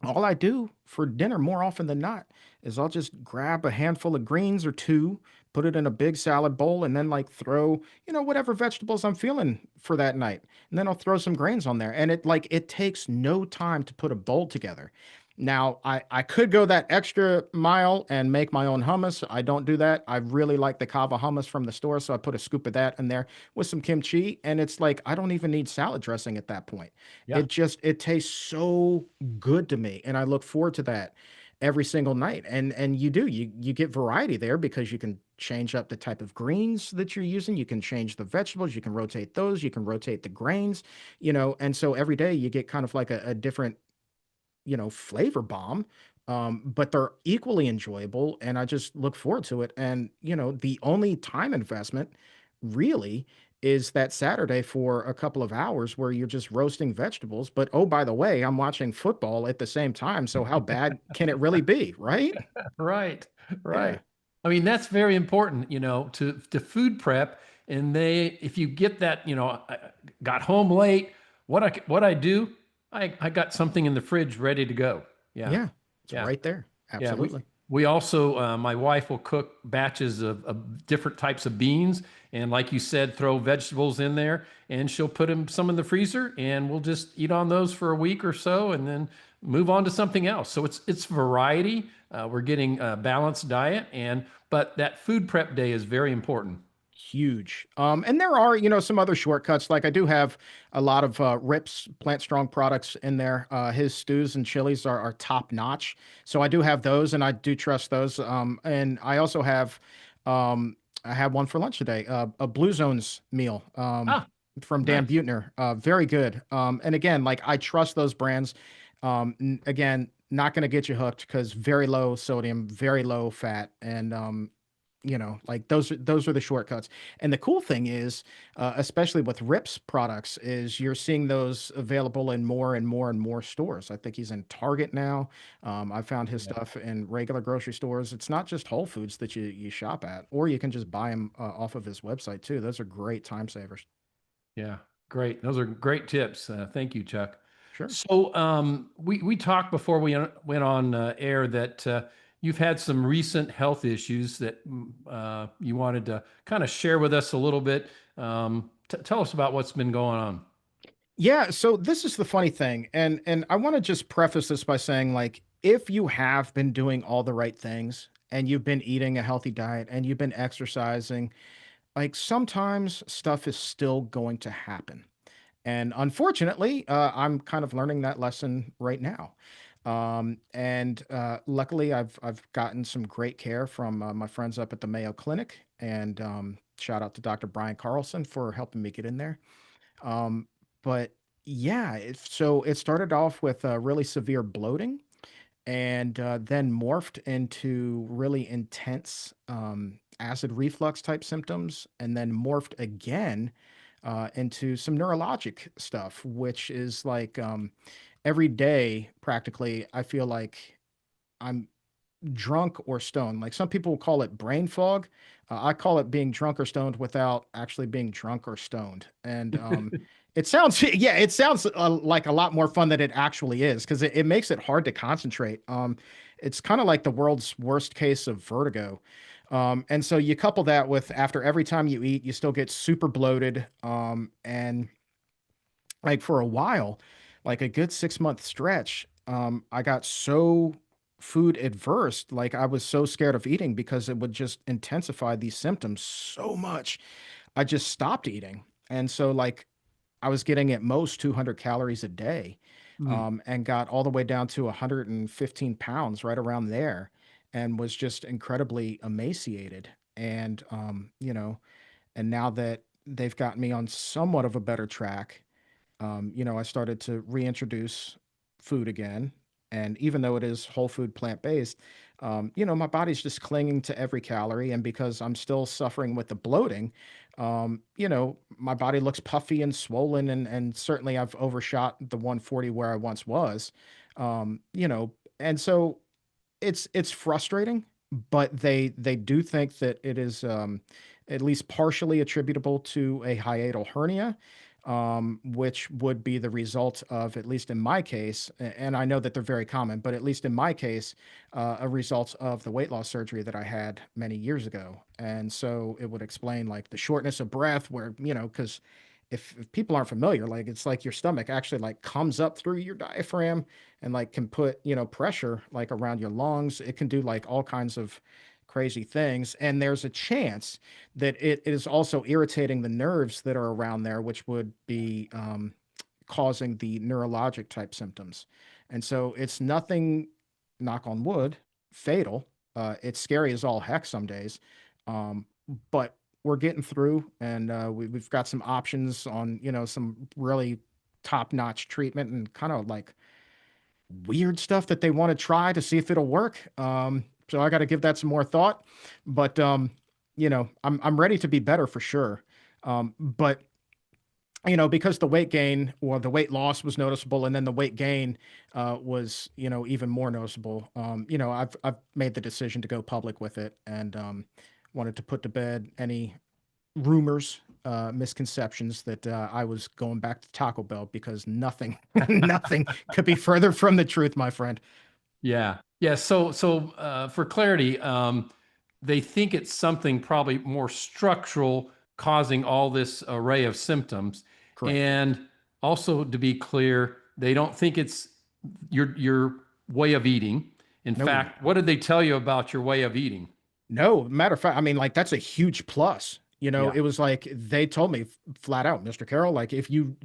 All I do for dinner more often than not is I'll just grab a handful of greens or two, put it in a big salad bowl, and then like throw, whatever vegetables I'm feeling for that night. And then I'll throw some grains on there. And it takes no time to put a bowl together. Now, I could go that extra mile and make my own hummus. I don't do that. I really like the kava hummus from the store, so I put a scoop of that in there with some kimchi, and it's like I don't even need salad dressing at that point. Yeah. It tastes so good to me, and I look forward to that every single night. And you get variety there because you can change up the type of greens that you're using. You can change the vegetables. You can rotate those. You can rotate the grains, and so every day you get kind of like a different flavor bomb. But they're equally enjoyable, and I just look forward to it. And the only time investment really is that Saturday for a couple of hours where you're just roasting vegetables. But oh, by the way, I'm watching football at the same time, so how bad can it really be, right? Right, Yeah, right. I mean, that's very important, to food prep. And if you get that, I got home late, what I do, I got something in the fridge ready to go. Yeah, yeah, it's yeah. right there. Yeah, Absolutely. we also my wife will cook batches of different types of beans, and like you said, throw vegetables in there, and she'll put them some in the freezer, and we'll just eat on those for a week or so, and then move on to something else. So it's variety. We're getting a balanced diet, but that food prep day is very important. Huge. And there are, some other shortcuts. Like I do have a lot of Rips Plant Strong products in there. His stews and chilies are top notch. So I do have those, and I do trust those. And I also have, I had one for lunch today, a Blue Zones meal Ah, from Dan nice. Buettner. Very good. And again, like I trust those brands. Again, not going to get you hooked because very low sodium, very low fat, and like those are the shortcuts. And the cool thing is, especially with Rips products, is you're seeing those available in more and more and more stores. I think he's in Target now. I found his Yeah, stuff in regular grocery stores. It's not just Whole Foods that you shop at, or you can just buy them off of his website too. Those are great time savers. yeah, great. Those are great tips. Thank you, Chuck. Sure. So we talked before we went on air that you've had some recent health issues that you wanted to kind of share with us a little bit. Tell us about what's been going on. Yeah, so this is the funny thing, and I want to just preface this by saying, like, if you have been doing all the right things and you've been eating a healthy diet and you've been exercising, like sometimes stuff is still going to happen. And unfortunately, I'm kind of learning that lesson right now. And luckily, I've gotten some great care from my friends up at the Mayo Clinic, and shout out to Dr. Brian Carlson for helping me get in there. Um, but yeah, so it started off with really severe bloating, and then morphed into really intense acid reflux type symptoms, and then morphed again into some neurologic stuff, which is like every day practically, I feel like I'm drunk or stoned. Like some people call it brain fog. I call it being drunk or stoned without actually being drunk or stoned. And it sounds, yeah, it sounds like a lot more fun than it actually is because it makes it hard to concentrate. It's kind of like the world's worst case of vertigo. And so you couple that with after every time you eat, you still get super bloated. And like for a while, like a good 6 month stretch, I got so food adverse, like I was so scared of eating because it would just intensify these symptoms so much. I just stopped eating. And so like I was getting at most 200 calories a day, Mm. and got all the way down to 115 pounds right around there, and was just incredibly emaciated. And and now that they've got me on somewhat of a better track, I started to reintroduce food again. And even though it is whole food plant based, my body's just clinging to every calorie. And because I'm still suffering with the bloating, my body looks puffy and swollen. And certainly I've overshot the 140 where I once was. Um, you know, and so it's frustrating, but they do think that it is at least partially attributable to a hiatal hernia, which would be the result of, at least in my case, and I know that they're very common, but at least in my case, a result of the weight loss surgery that I had many years ago. And so it would explain like the shortness of breath, where because if people aren't familiar, like it's like your stomach actually like comes up through your diaphragm and like can put, pressure like around your lungs. It can do like all kinds of crazy things. And there's a chance that it is also irritating the nerves that are around there, which would be causing the neurologic type symptoms. And so it's nothing, knock on wood, fatal. It's scary as all heck some days. Um, but we're getting through, and we've got some options on, some really top notch treatment and kind of like weird stuff that they want to try to see if it'll work. So I got to give that some more thought, but I'm ready to be better for sure. But because the weight gain or the weight loss was noticeable, and then the weight gain was, even more noticeable. I've made the decision to go public with it, and wanted to put to bed any rumors, misconceptions that I was going back to Taco Bell, because nothing, nothing could be further from the truth, my friend. Yeah. Yeah. So for clarity, they think it's something probably more structural causing all this array of symptoms. Correct. And also to be clear, they don't think it's your way of eating. In No. fact, what did they tell you about your way of eating? No, matter of fact, I mean, like that's a huge plus. Yeah. It was like they told me flat out, Mr. Carroll, like if you,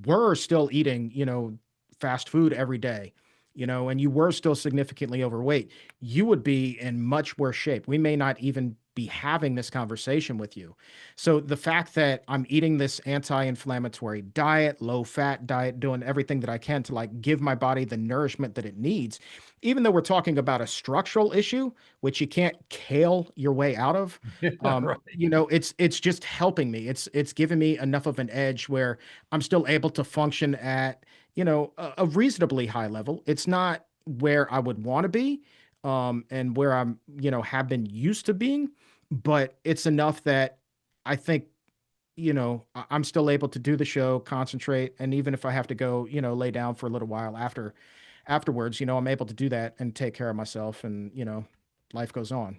were still eating, fast food every day, and you were still significantly overweight, you would be in much worse shape. We may not even be having this conversation with you. So the fact that I'm eating this anti-inflammatory diet, low fat diet, doing everything that I can to like give my body the nourishment that it needs, even though we're talking about a structural issue, which you can't kale your way out of. Right. It's just helping me. It's giving me enough of an edge where I'm still able to function at, a reasonably high level. It's not where I would want to be, and where I'm, have been used to being, but it's enough that I think, I'm still able to do the show, concentrate, and even if I have to go, lay down for a little while afterwards, I'm able to do that and take care of myself, and life goes on.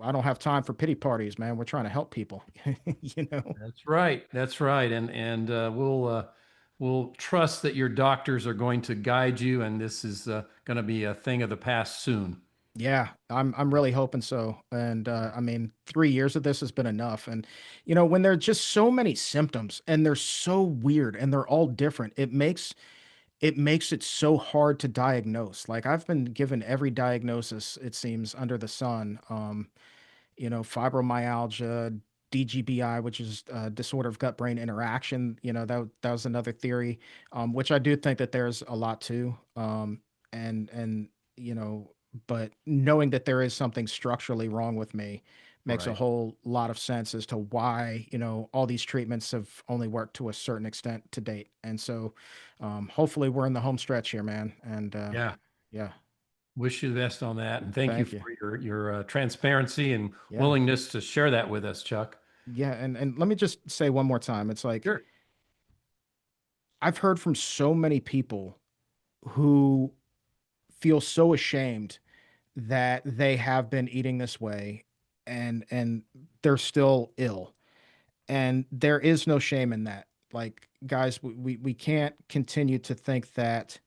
I don't have time for pity parties, man. We're trying to help people. you know That's right. That's right. And we'll trust that your doctors are going to guide you, and this is going to be a thing of the past soon. Yeah, I'm really hoping so. And I mean, 3 years of this has been enough. And when there are just so many symptoms and they're so weird and they're all different, it makes it so hard to diagnose. Like I've been given every diagnosis, it seems, under the sun. Fibromyalgia, DGBI, which is disorder of gut brain interaction. That was another theory, which I do think that there's a lot to. And but knowing that there is something structurally wrong with me makes a Right. whole lot of sense as to why all these treatments have only worked to a certain extent to date. And so, hopefully, we're in the home stretch here, man. And Yeah. yeah, Wish you the best on that, and thank you thank you. for your transparency and Yeah. willingness to share that with us, Chuck. Yeah, and let me just say one more time. It's like Sure. I've heard from so many people who feel so ashamed that they have been eating this way, and they're still ill. And there is no shame in that. Like, guys, we can't continue to think that,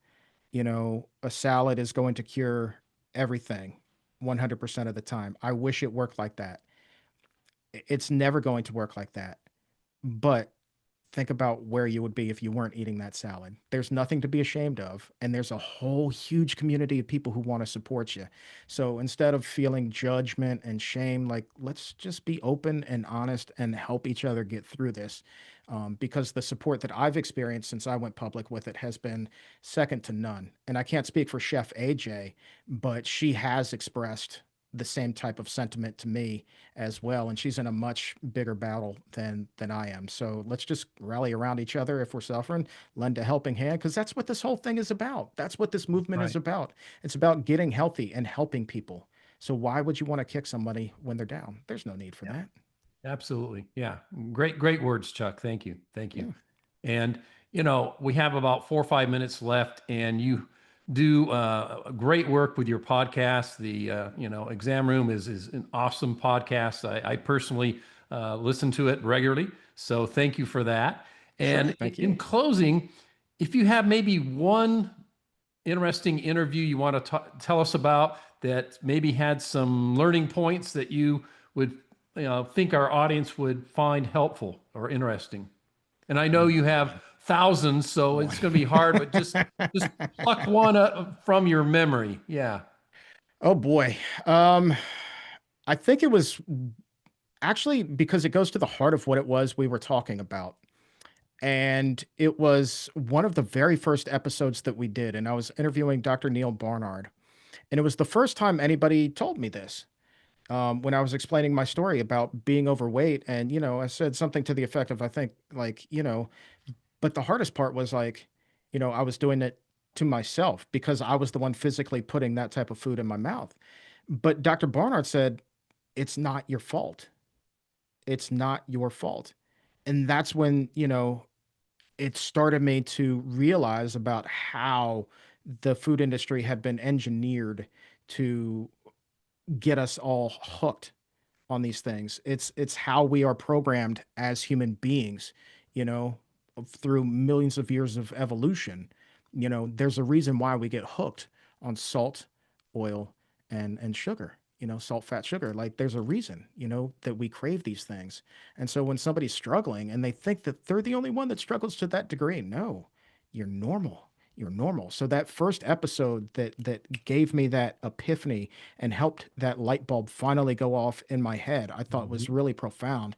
a salad is going to cure everything 100% of the time. I wish it worked like that. It's never going to work like that. But think about where you would be if you weren't eating that salad. There's nothing to be ashamed of, and there's a whole huge community of people who want to support you. So instead of feeling judgment and shame, like let's just be open and honest and help each other get through this. Because the support that I've experienced since I went public with it has been second to none. And I can't speak for Chef AJ, but she has expressed the same type of sentiment to me as well, and she's in a much bigger battle than I am. So let's just rally around each other if we're suffering, lend a helping hand, because that's what this whole thing is about. That's what this movement is Right. about. It's about getting healthy and helping people. So why would you want to kick somebody when they're down? There's no need for Yeah. that. Absolutely. Yeah. Great words, Chuck. Thank you. Thank you. Yeah. And, we have about 4 or 5 minutes left, and you do great work with your podcast. The, Exam Room is an awesome podcast. I personally listen to it regularly. So thank you for that. Sure. And Thank in you. closing, if you have maybe one interesting interview you want to tell us about that maybe had some learning points that you would think our audience would find helpful or interesting. And I know Oh, you have boy. thousands, so Boy. it's going to be hard, but just pluck one from your memory. Yeah. Oh boy. Um, I think it was actually because it goes to the heart of what it was we were talking about. And it was one of the very first episodes that we did. And I was interviewing Dr. Neil Barnard. And it was the first time anybody told me this. When I was explaining my story about being overweight. And, I said something to the effect of, I think, like, but the hardest part was like, I was doing it to myself because I was the one physically putting that type of food in my mouth. But Dr. Barnard said, it's not your fault. It's not your fault. And that's when, it started me to realize about how the food industry had been engineered to get us all hooked on these things. It's how we are programmed as human beings, you know, through millions of years of evolution. There's a reason why we get hooked on salt, oil, and sugar. Salt, fat, sugar. Like there's a reason, that we crave these things. And so when somebody's struggling and they think that they're the only one that struggles to that degree, no, you're normal. You're normal. So that first episode that gave me that epiphany and helped that light bulb finally go off in my head, I thought Mhm. was really profound.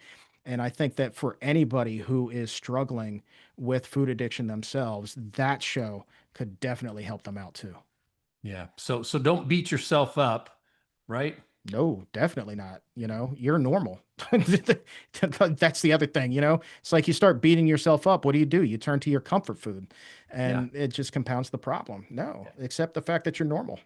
And I think that for anybody who is struggling with food addiction themselves, that show could definitely help them out too. Yeah. So don't beat yourself up, right? No, definitely not. You're normal. That's the other thing, It's like you start beating yourself up. What do? You turn to your comfort food Yeah. and it just compounds the problem. No, accept the fact that you're normal.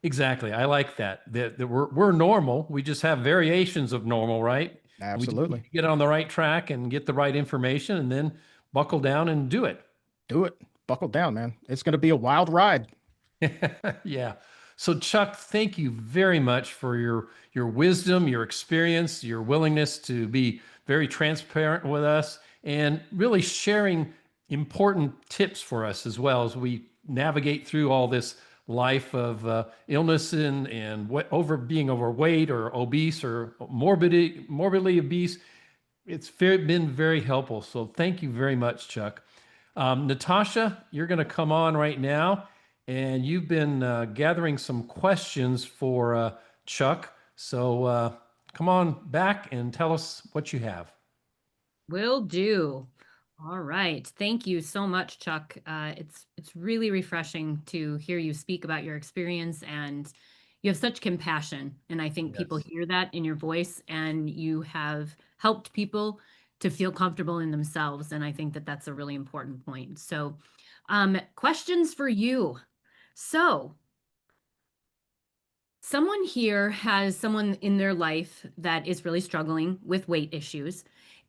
Exactly. I like that. That we're normal. We just have variations of normal, right? And we just need Absolutely. to get on the right track and get the right information and then buckle down and do it. Do it. Buckle down, man. It's going to be a wild ride. Yeah. So Chuck, thank you very much for your wisdom, your experience, your willingness to be very transparent with us and really sharing important tips for us as well as we navigate through all this life of illness and being overweight or obese or morbidly obese. It's been very helpful. So thank you very much, Chuck. Natasha, you're going to come on right now, and you've been gathering some questions for Chuck. So come on back and tell us what you have. Will do. All right. Thank you so much, Chuck. It's really refreshing to hear you speak about your experience, and you have such compassion. And I think people Yes. hear that in your voice, and you have helped people to feel comfortable in themselves. And I think that that's a really important point. So, questions for you. So, someone here has someone in their life that is really struggling with weight issues,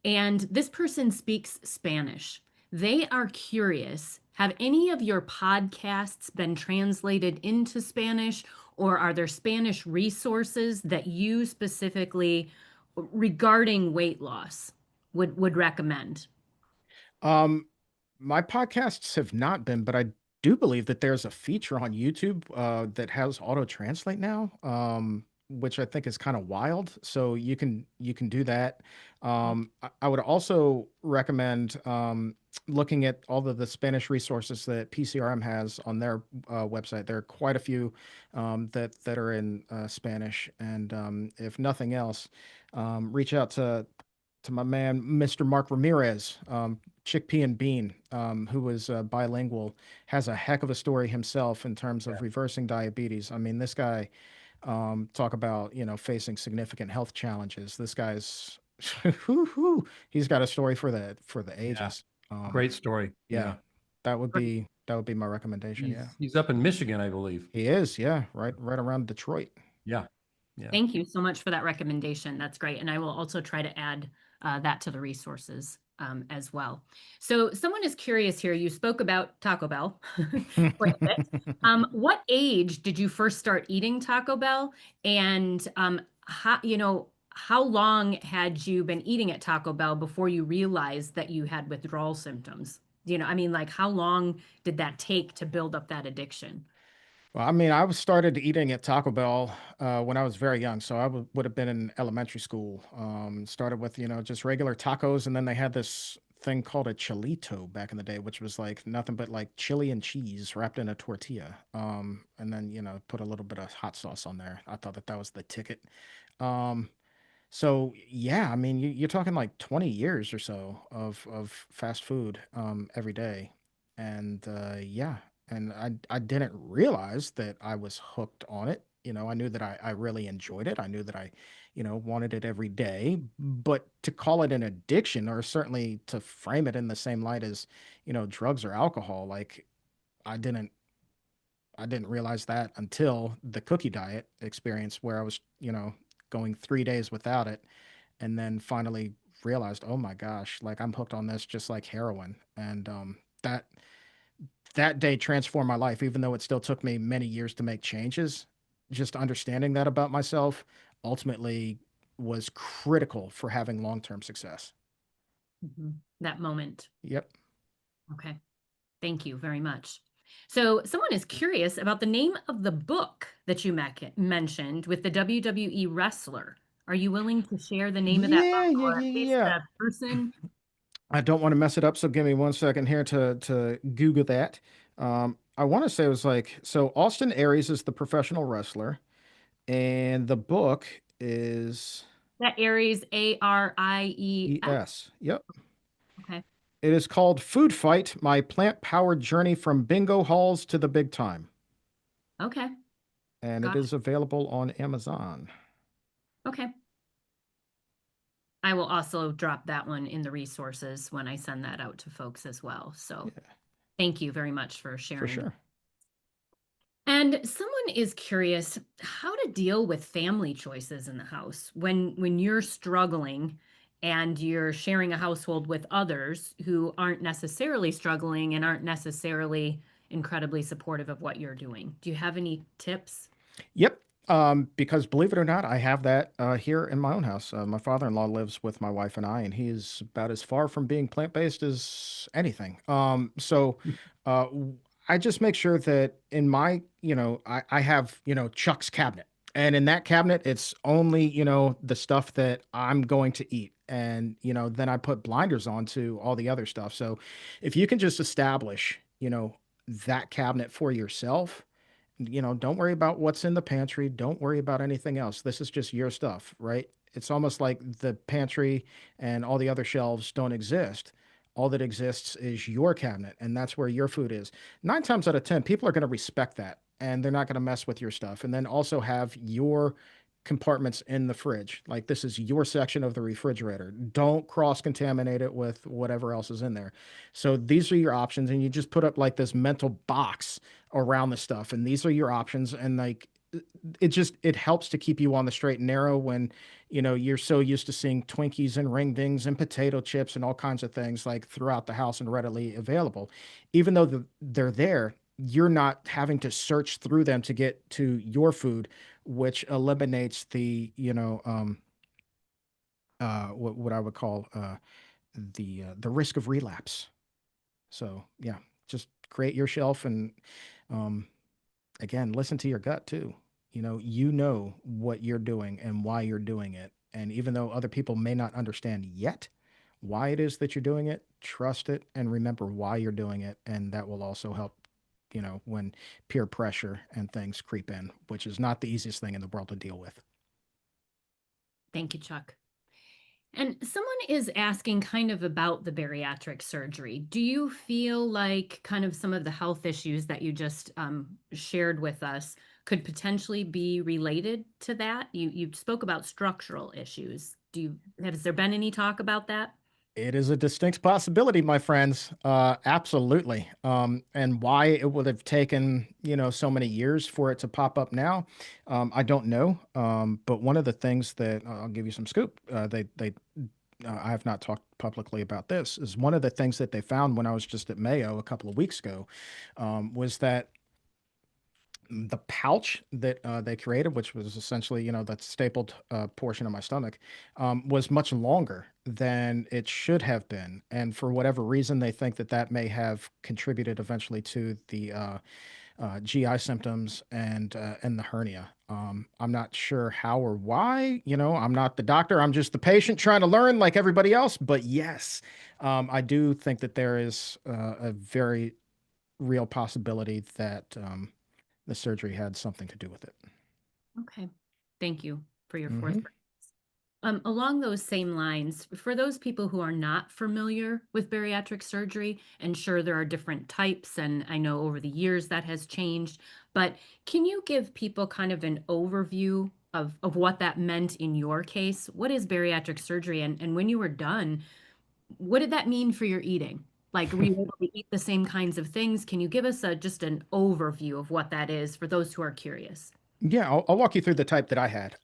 and this person speaks Spanish. They are curious, have any of your podcasts been translated into Spanish, or are there Spanish resources that you specifically regarding weight loss would recommend? Um, my podcasts have not been, but I do believe that there's a feature on YouTube that has auto translate now, which I think is kind of wild. So you can do that. I would also recommend looking at all of the Spanish resources that PCRM has on their website. There are quite a few that are in Spanish, and if nothing else, reach out to my man, Mr. Mark Ramirez, Chickpea and Bean, who was bilingual, has a heck of a story himself in terms of reversing diabetes. I mean, this guy, talk about, facing significant health challenges. This guy's, he's got a story for the Yeah. ages. Um, Great story. yeah, Yeah. that would be my recommendation. Yeah, He's up in Michigan, I believe. he is. Yeah, right around Detroit. Yeah. Yeah. Thank you so much for that recommendation. That's great. And I will also try to add that to the resources as well. So someone is curious here. You spoke about Taco Bell quite a bit. What age did you first start eating Taco Bell? And how, how long had you been eating at Taco Bell before you realized that you had withdrawal symptoms? I mean, like how long did that take to build up that addiction? Well, I mean, I was started eating at Taco Bell when I was very young, so I would have been in elementary school. Started with just regular tacos, and then they had this thing called a chilito back in the day, which was like nothing but like chili and cheese wrapped in a tortilla. And then put a little bit of hot sauce on there. I thought that that was the ticket. Um, so yeah, I mean, you're talking like 20 years or so of fast food every day, and yeah, and I didn't realize that I was hooked on it. I knew that I really enjoyed it. I knew that I, wanted it every day, but to call it an addiction, or certainly to frame it in the same light as, drugs or alcohol, like I didn't I didn't realize that until the cookie diet experience where I was, going 3 days without it and then finally realized, oh my gosh, like I'm hooked on this just like heroin. And that that day transformed my life, even though it still took me many years to make changes. Just understanding that about myself ultimately was critical for having long-term success. That moment. Yep. Okay. Thank you very much. So, someone is curious about the name of the book that you mentioned with the WWE wrestler. Are you willing to share the name of that Yeah, book yeah, or at yeah, least yeah. the person? I don't want to mess it up, so give me 1 second here to Google that. I want to say it was like so. Austin Aries is the professional wrestler, and the book is That Aries, Aries. ES. Yep. Okay. It is called Food Fight: My Plant-Powered Journey from Bingo Halls to the Big Time, Okay. and it Got is available on Amazon. it. Okay. I will also drop that one in the resources when I send that out to folks as well. So, Yeah, thank you very much for for sharing. sure. And someone is curious how to deal with family choices in the house when you're struggling and you're sharing a household with others who aren't necessarily struggling and aren't necessarily incredibly supportive of what you're doing. Do you have any tips? Yep. Because believe it or not, I have that here in my own house. My father-in-law lives with my wife and I, and he is about as far from being plant-based as anything. I just make sure that in my, I have, Chuck's cabinet. And in that cabinet, it's only, the stuff that I'm going to eat. And, then I put blinders on to all the other stuff. So if you can just establish, that cabinet for yourself, don't worry about what's in the pantry. Don't worry about anything else. This is just your stuff, right? It's almost like the pantry and all the other shelves don't exist. All that exists is your cabinet, and that's where your food is. 9 times out of 10, people are going to respect that, and they're not going to mess with your stuff. And then also have your compartments in the fridge. Like this is your section of the refrigerator. Don't cross contaminate it with whatever else is in there. So these are your options, and you just put up like this mental box around the stuff, and these are your options. And like it helps to keep you on the straight and narrow when you're so used to seeing Twinkies and ring dings and potato chips and all kinds of things like throughout the house and readily available. Even though they're there, you're not having to search through them to get to your food, which eliminates the what I would call the risk of relapse. So yeah, just create your shelf and um, again, listen to your gut too. You know what you're doing and why you're doing it. And even though other people may not understand yet why it is that you're doing it, trust it and remember why you're doing it. And that will also help, when peer pressure and things creep in, which is not the easiest thing in the world to deal with. Thank you, Chuck. And someone is asking kind of about the bariatric surgery. Do you feel like kind of some of the health issues that you just shared with us could potentially be related to that? You spoke about structural issues. Has there been any talk about that? It is a distinct possibility, my friends. Absolutely. And why it would have taken, so many years for it to pop up now, I don't know. But one of the things that I'll give you some scoop, I have not talked publicly about this, is one of the things that they found when I was just at Mayo a couple of weeks ago, was that the pouch that they created, which was essentially, that stapled portion of my stomach, was much longer than it should have been. And for whatever reason, they think that that may have contributed eventually to the GI symptoms and the hernia. I'm not sure how or why. I'm not the doctor. I'm just the patient trying to learn like everybody else. But yes, I do think that there is a very real possibility that the surgery had something to do with it. Okay. Thank you for your Hmm. forthright. Along those same lines, for those people who are not familiar with bariatric surgery, and sure there are different types, and I know over the years that has changed, but can you give people kind of an overview of what that meant in your case? What is bariatric surgery? And when you were done, what did that mean for your eating? Like, were you able to eat the same kinds of things? Can you give us just an overview of what that is for those who are curious? Yeah, I'll walk you through the type that I had.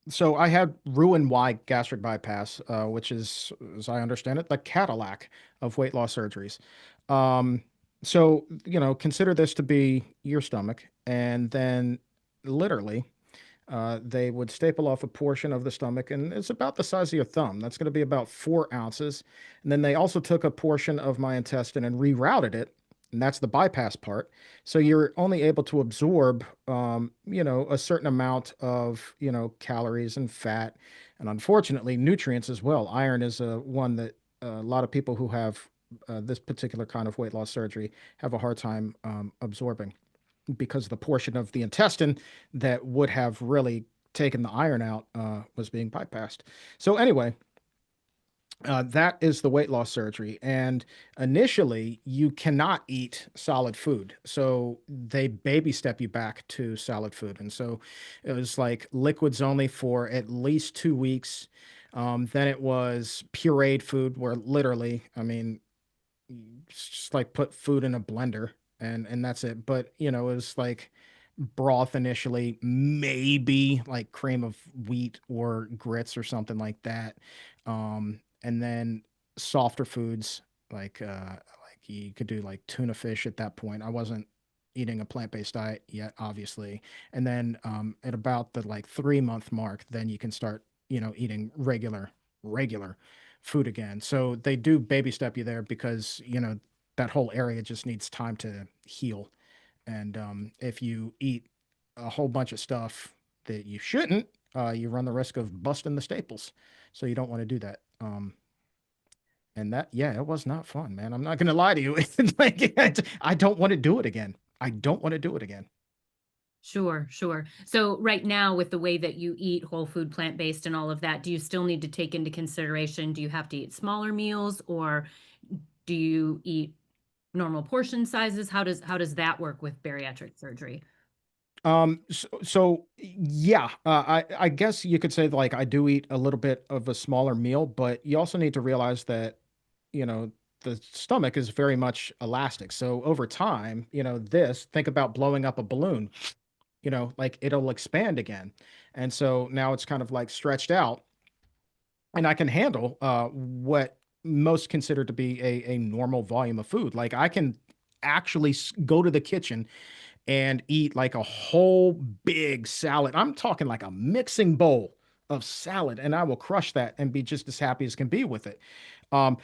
So I had Roux-en-Y gastric bypass, which is, as I understand it, the Cadillac of weight loss surgeries. Um, so, consider this to be your stomach, and then literally they would staple off a portion of the stomach, and it's about the size of your thumb. That's going to be about 4 ounces. And then they also took a portion of my intestine and rerouted it, and that's the bypass part. So you're only able to absorb, a certain amount of, calories and fat, and unfortunately, nutrients as well. Iron is one that a lot of people who have this particular kind of weight loss surgery have a hard time absorbing because the portion of the intestine that would have really taken the iron out was being bypassed. So anyway, that is the weight loss surgery. And initially, you cannot eat solid food. So they baby step you back to solid food. And so it was like liquids only for at least 2 weeks. Then it was pureed food, where literally, I mean, just like put food in a blender and that's it. But it was like broth initially, maybe like cream of wheat or grits or something like that. And then softer foods like you could do like tuna fish at that point. I wasn't eating a plant-based diet yet, obviously. And then at about the like 3 month mark, then you can start, eating regular food again. So they do baby step you there because, that whole area just needs time to heal. And if you eat a whole bunch of stuff that you shouldn't, you run the risk of busting the staples. So you don't want to do that. And that, yeah, it was not fun, man. I'm not going to lie to you. It's like, I don't want to do it again. I don't want to do it again. Sure, sure. So right now, with the way that you eat whole food, plant-based and all of that, do you still need to take into consideration, do you have to eat smaller meals or do you eat normal portion sizes? How does that work with bariatric surgery? So yeah, I guess you could say like I do eat a little bit of a smaller meal, but you also need to realize that, you know, the stomach is very much elastic. So over time, think about blowing up a balloon, like it'll expand again. And so now it's kind of like stretched out, and I can handle what most consider to be a normal volume of food. Like I can actually go to the kitchen and eat like a whole big salad. I'm talking like a mixing bowl of salad, and I will crush that and be just as happy as can be with it. Um,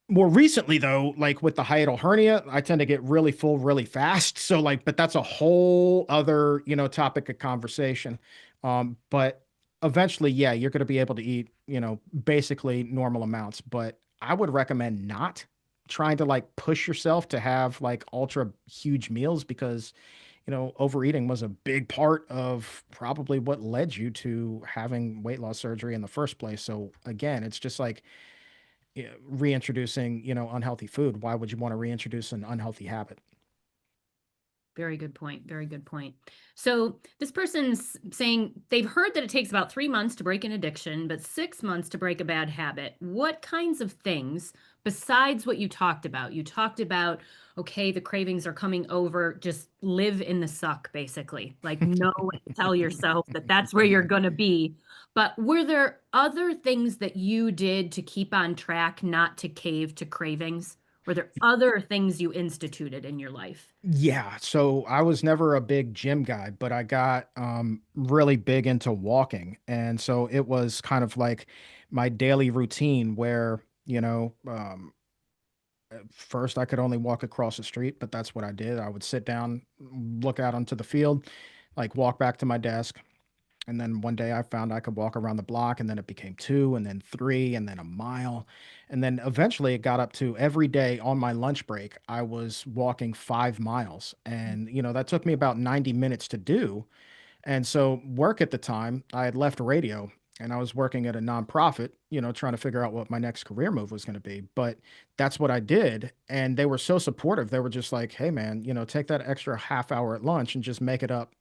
More recently, though, like with the hiatal hernia, I tend to get really full really fast. So, like, but that's a whole other, topic of conversation. But eventually, yeah, you're going to be able to eat, basically normal amounts. But I would recommend not trying to like push yourself to have like ultra huge meals because, overeating was a big part of probably what led you to having weight loss surgery in the first place. So, again, it's just like, reintroducing, unhealthy food. Why would you want to reintroduce an unhealthy habit? Very good point. Very good point. So this person's saying they've heard that it takes about 3 months to break an addiction, but 6 months to break a bad habit. What kinds of things, besides what you talked about? You talked about, okay, the cravings are coming over, just live in the suck, basically. Like, know and tell yourself that that's where you're going to be. But were there other things that you did to keep on track, not to cave to cravings? Were there other things you instituted in your life? Yeah, so I was never a big gym guy, but I got really big into walking. And so it was kind of like my daily routine where, at first I could only walk across the street, but that's what I did. I would sit down, look out onto the field, like walk back to my desk. And then one day I found I could walk around the block, and then it became 2, and then 3, and then a mile. And then eventually it got up to every day on my lunch break, I was walking 5 miles. And, that took me about 90 minutes to do. And so, work at the time, I had left radio and I was working at a nonprofit, trying to figure out what my next career move was going to be. But that's what I did. And they were so supportive. They were just like, hey, man, take that extra half hour at lunch and just make it up,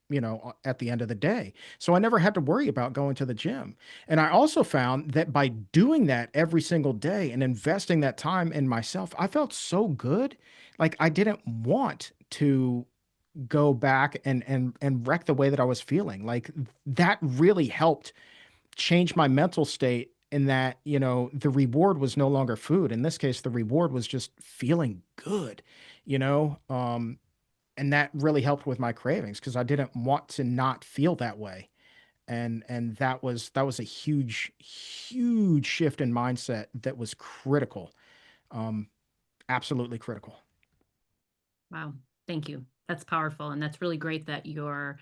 at the end of the day. So I never had to worry about going to the gym. And I also found that by doing that every single day and investing that time in myself, I felt so good. Like I didn't want to go back and wreck the way that I was feeling. Like that really helped change my mental state in that, the reward was no longer food. In this case, the reward was just feeling good, you know? And that really helped with my cravings because I didn't want to not feel that way. And that was a huge shift in mindset that was critical. Um, Absolutely critical. Wow. Thank you. That's powerful. And that's really great that your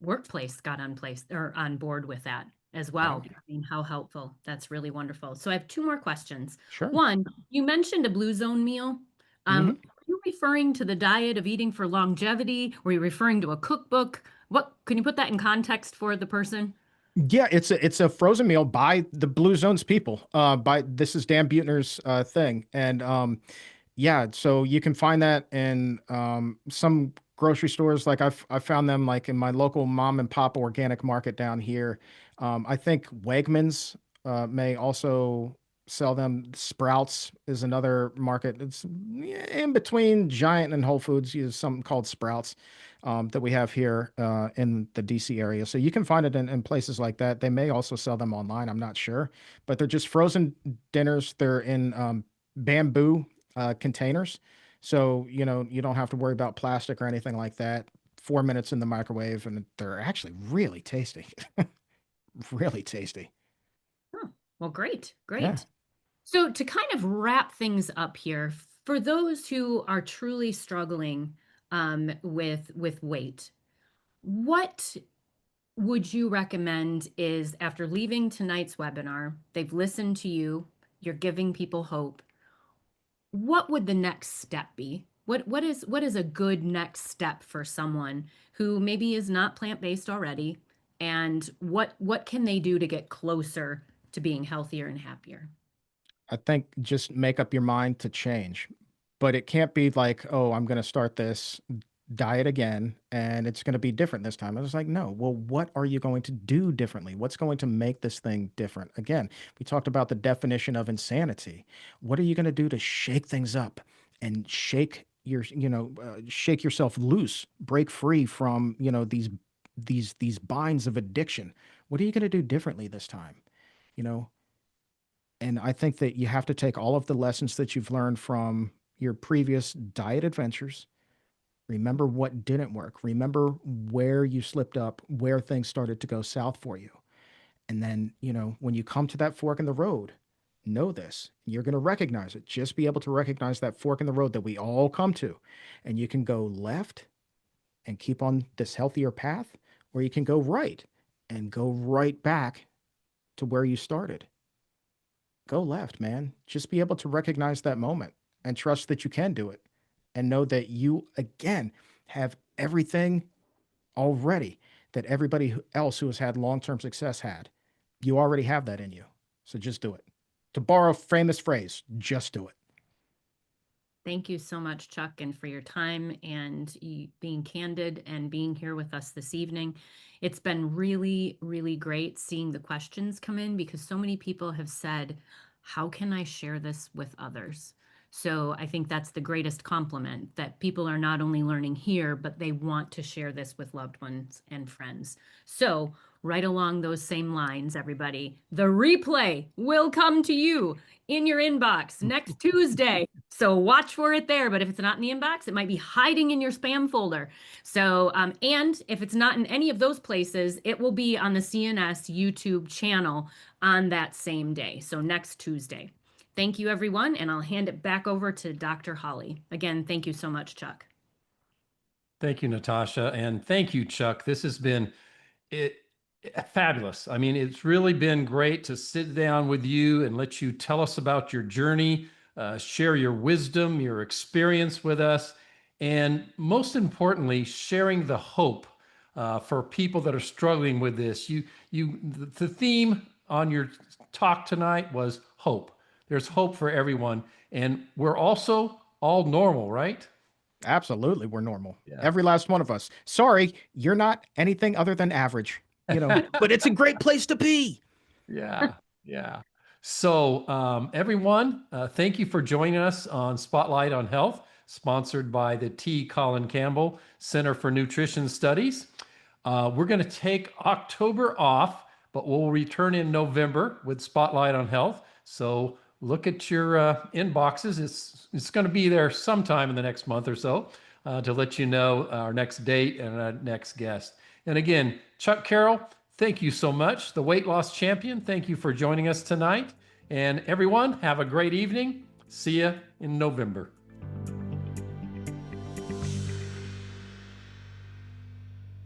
workplace got on place or on board with that as Yeah, well. I mean, how helpful. That's really wonderful. So I have two more questions. sure. One, you mentioned a blue zone meal. Mhm. Are you referring to the diet of eating for longevity? Were you referring to a cookbook? What can you put that in context for the person? Yeah, it's a frozen meal by the Blue Zones people. By this is Dan Buettner's thing, and yeah, so you can find that in some grocery stores. Like I found them like in my local mom and pop organic market down here. I think Wegmans may also sell them. Sprouts is another market. It's in between Giant and Whole Foods. Use something called Sprouts that we have here in the DC area. So you can find it in places like that. They may also sell them online. I'm not sure, but they're just frozen dinners. They're in bamboo containers. So, you don't have to worry about plastic or anything like that. 4 minutes in the microwave, and they're actually really tasty. Really tasty. Oh, well, great, Yeah. great. So to kind of wrap things up here, for those who are truly struggling with weight, what would you recommend is after leaving tonight's webinar, they've listened to you, you're giving people hope. What would the next step be? What is a good next step for someone who maybe is not plant-based already? And what can they do to get closer to being healthier and happier? I think just make up your mind to change. But it can't be like, oh, I'm going to start this diet again and it's going to be different this time. I was like, no, well, what are you going to do differently? What's going to make this thing different? Again, we talked about the definition of insanity. What are you going to do to shake things up and shake yourself loose, break free from, these binds of addiction? What are you going to do differently this time? You know, and I think that you have to take all of the lessons that you've learned from your previous diet adventures. Remember what didn't work. Remember where you slipped up, where things started to go south for you. And then, when you come to that fork in the road, know this. You're going to recognize it. Just be able to recognize that fork in the road that we all come to. And you can go left and keep on this healthier path, or you can go right and go right back to where you started. Go left, man. Just be able to recognize that moment and trust that you can do it and know that you, again, have everything already that everybody else who has had long term success had. You already have that in you. So just do it. To borrow a famous phrase, just do it. Thank you so much, Chuck, and for your time and being candid and being here with us this evening. It's been really, really great seeing the questions come in because so many people have said, how can I share this with others? So I think that's the greatest compliment that people are not only learning here, but they want to share this with loved ones and friends. So right along those same lines, everybody. The replay will come to you in your inbox next Tuesday. So watch for it there. But if it's not in the inbox, it might be hiding in your spam folder. So, and if it's not in any of those places, it will be on the CNS YouTube channel on that same day. So next Tuesday. Thank you, everyone. And I'll hand it back over to Dr. Holly. Again, thank you so much, Chuck. Thank you, Natasha. And thank you, Chuck. This has been fabulous. I mean, it's really been great to sit down with you and let you tell us about your journey, share your wisdom, your experience with us, and most importantly, sharing the hope for people that are struggling with this. The theme on your talk tonight was hope. There's hope for everyone, and we're also all normal, right? Absolutely, we're normal. Yeah. Every last one of us. Sorry, you're not anything other than average, but it's a great place to be. Yeah, yeah. So, everyone, thank you for joining us on Spotlight on Health, sponsored by the T. Colin Campbell Center for Nutrition Studies. We're going to take October off, but we'll return in November with Spotlight on Health. So look at your inboxes. It's going to be there sometime in the next month or so to let you know our next date and our next guest. And again, Chuck Carroll, thank you so much. The weight loss champion, thank you for joining us tonight. And everyone, have a great evening. See you in November.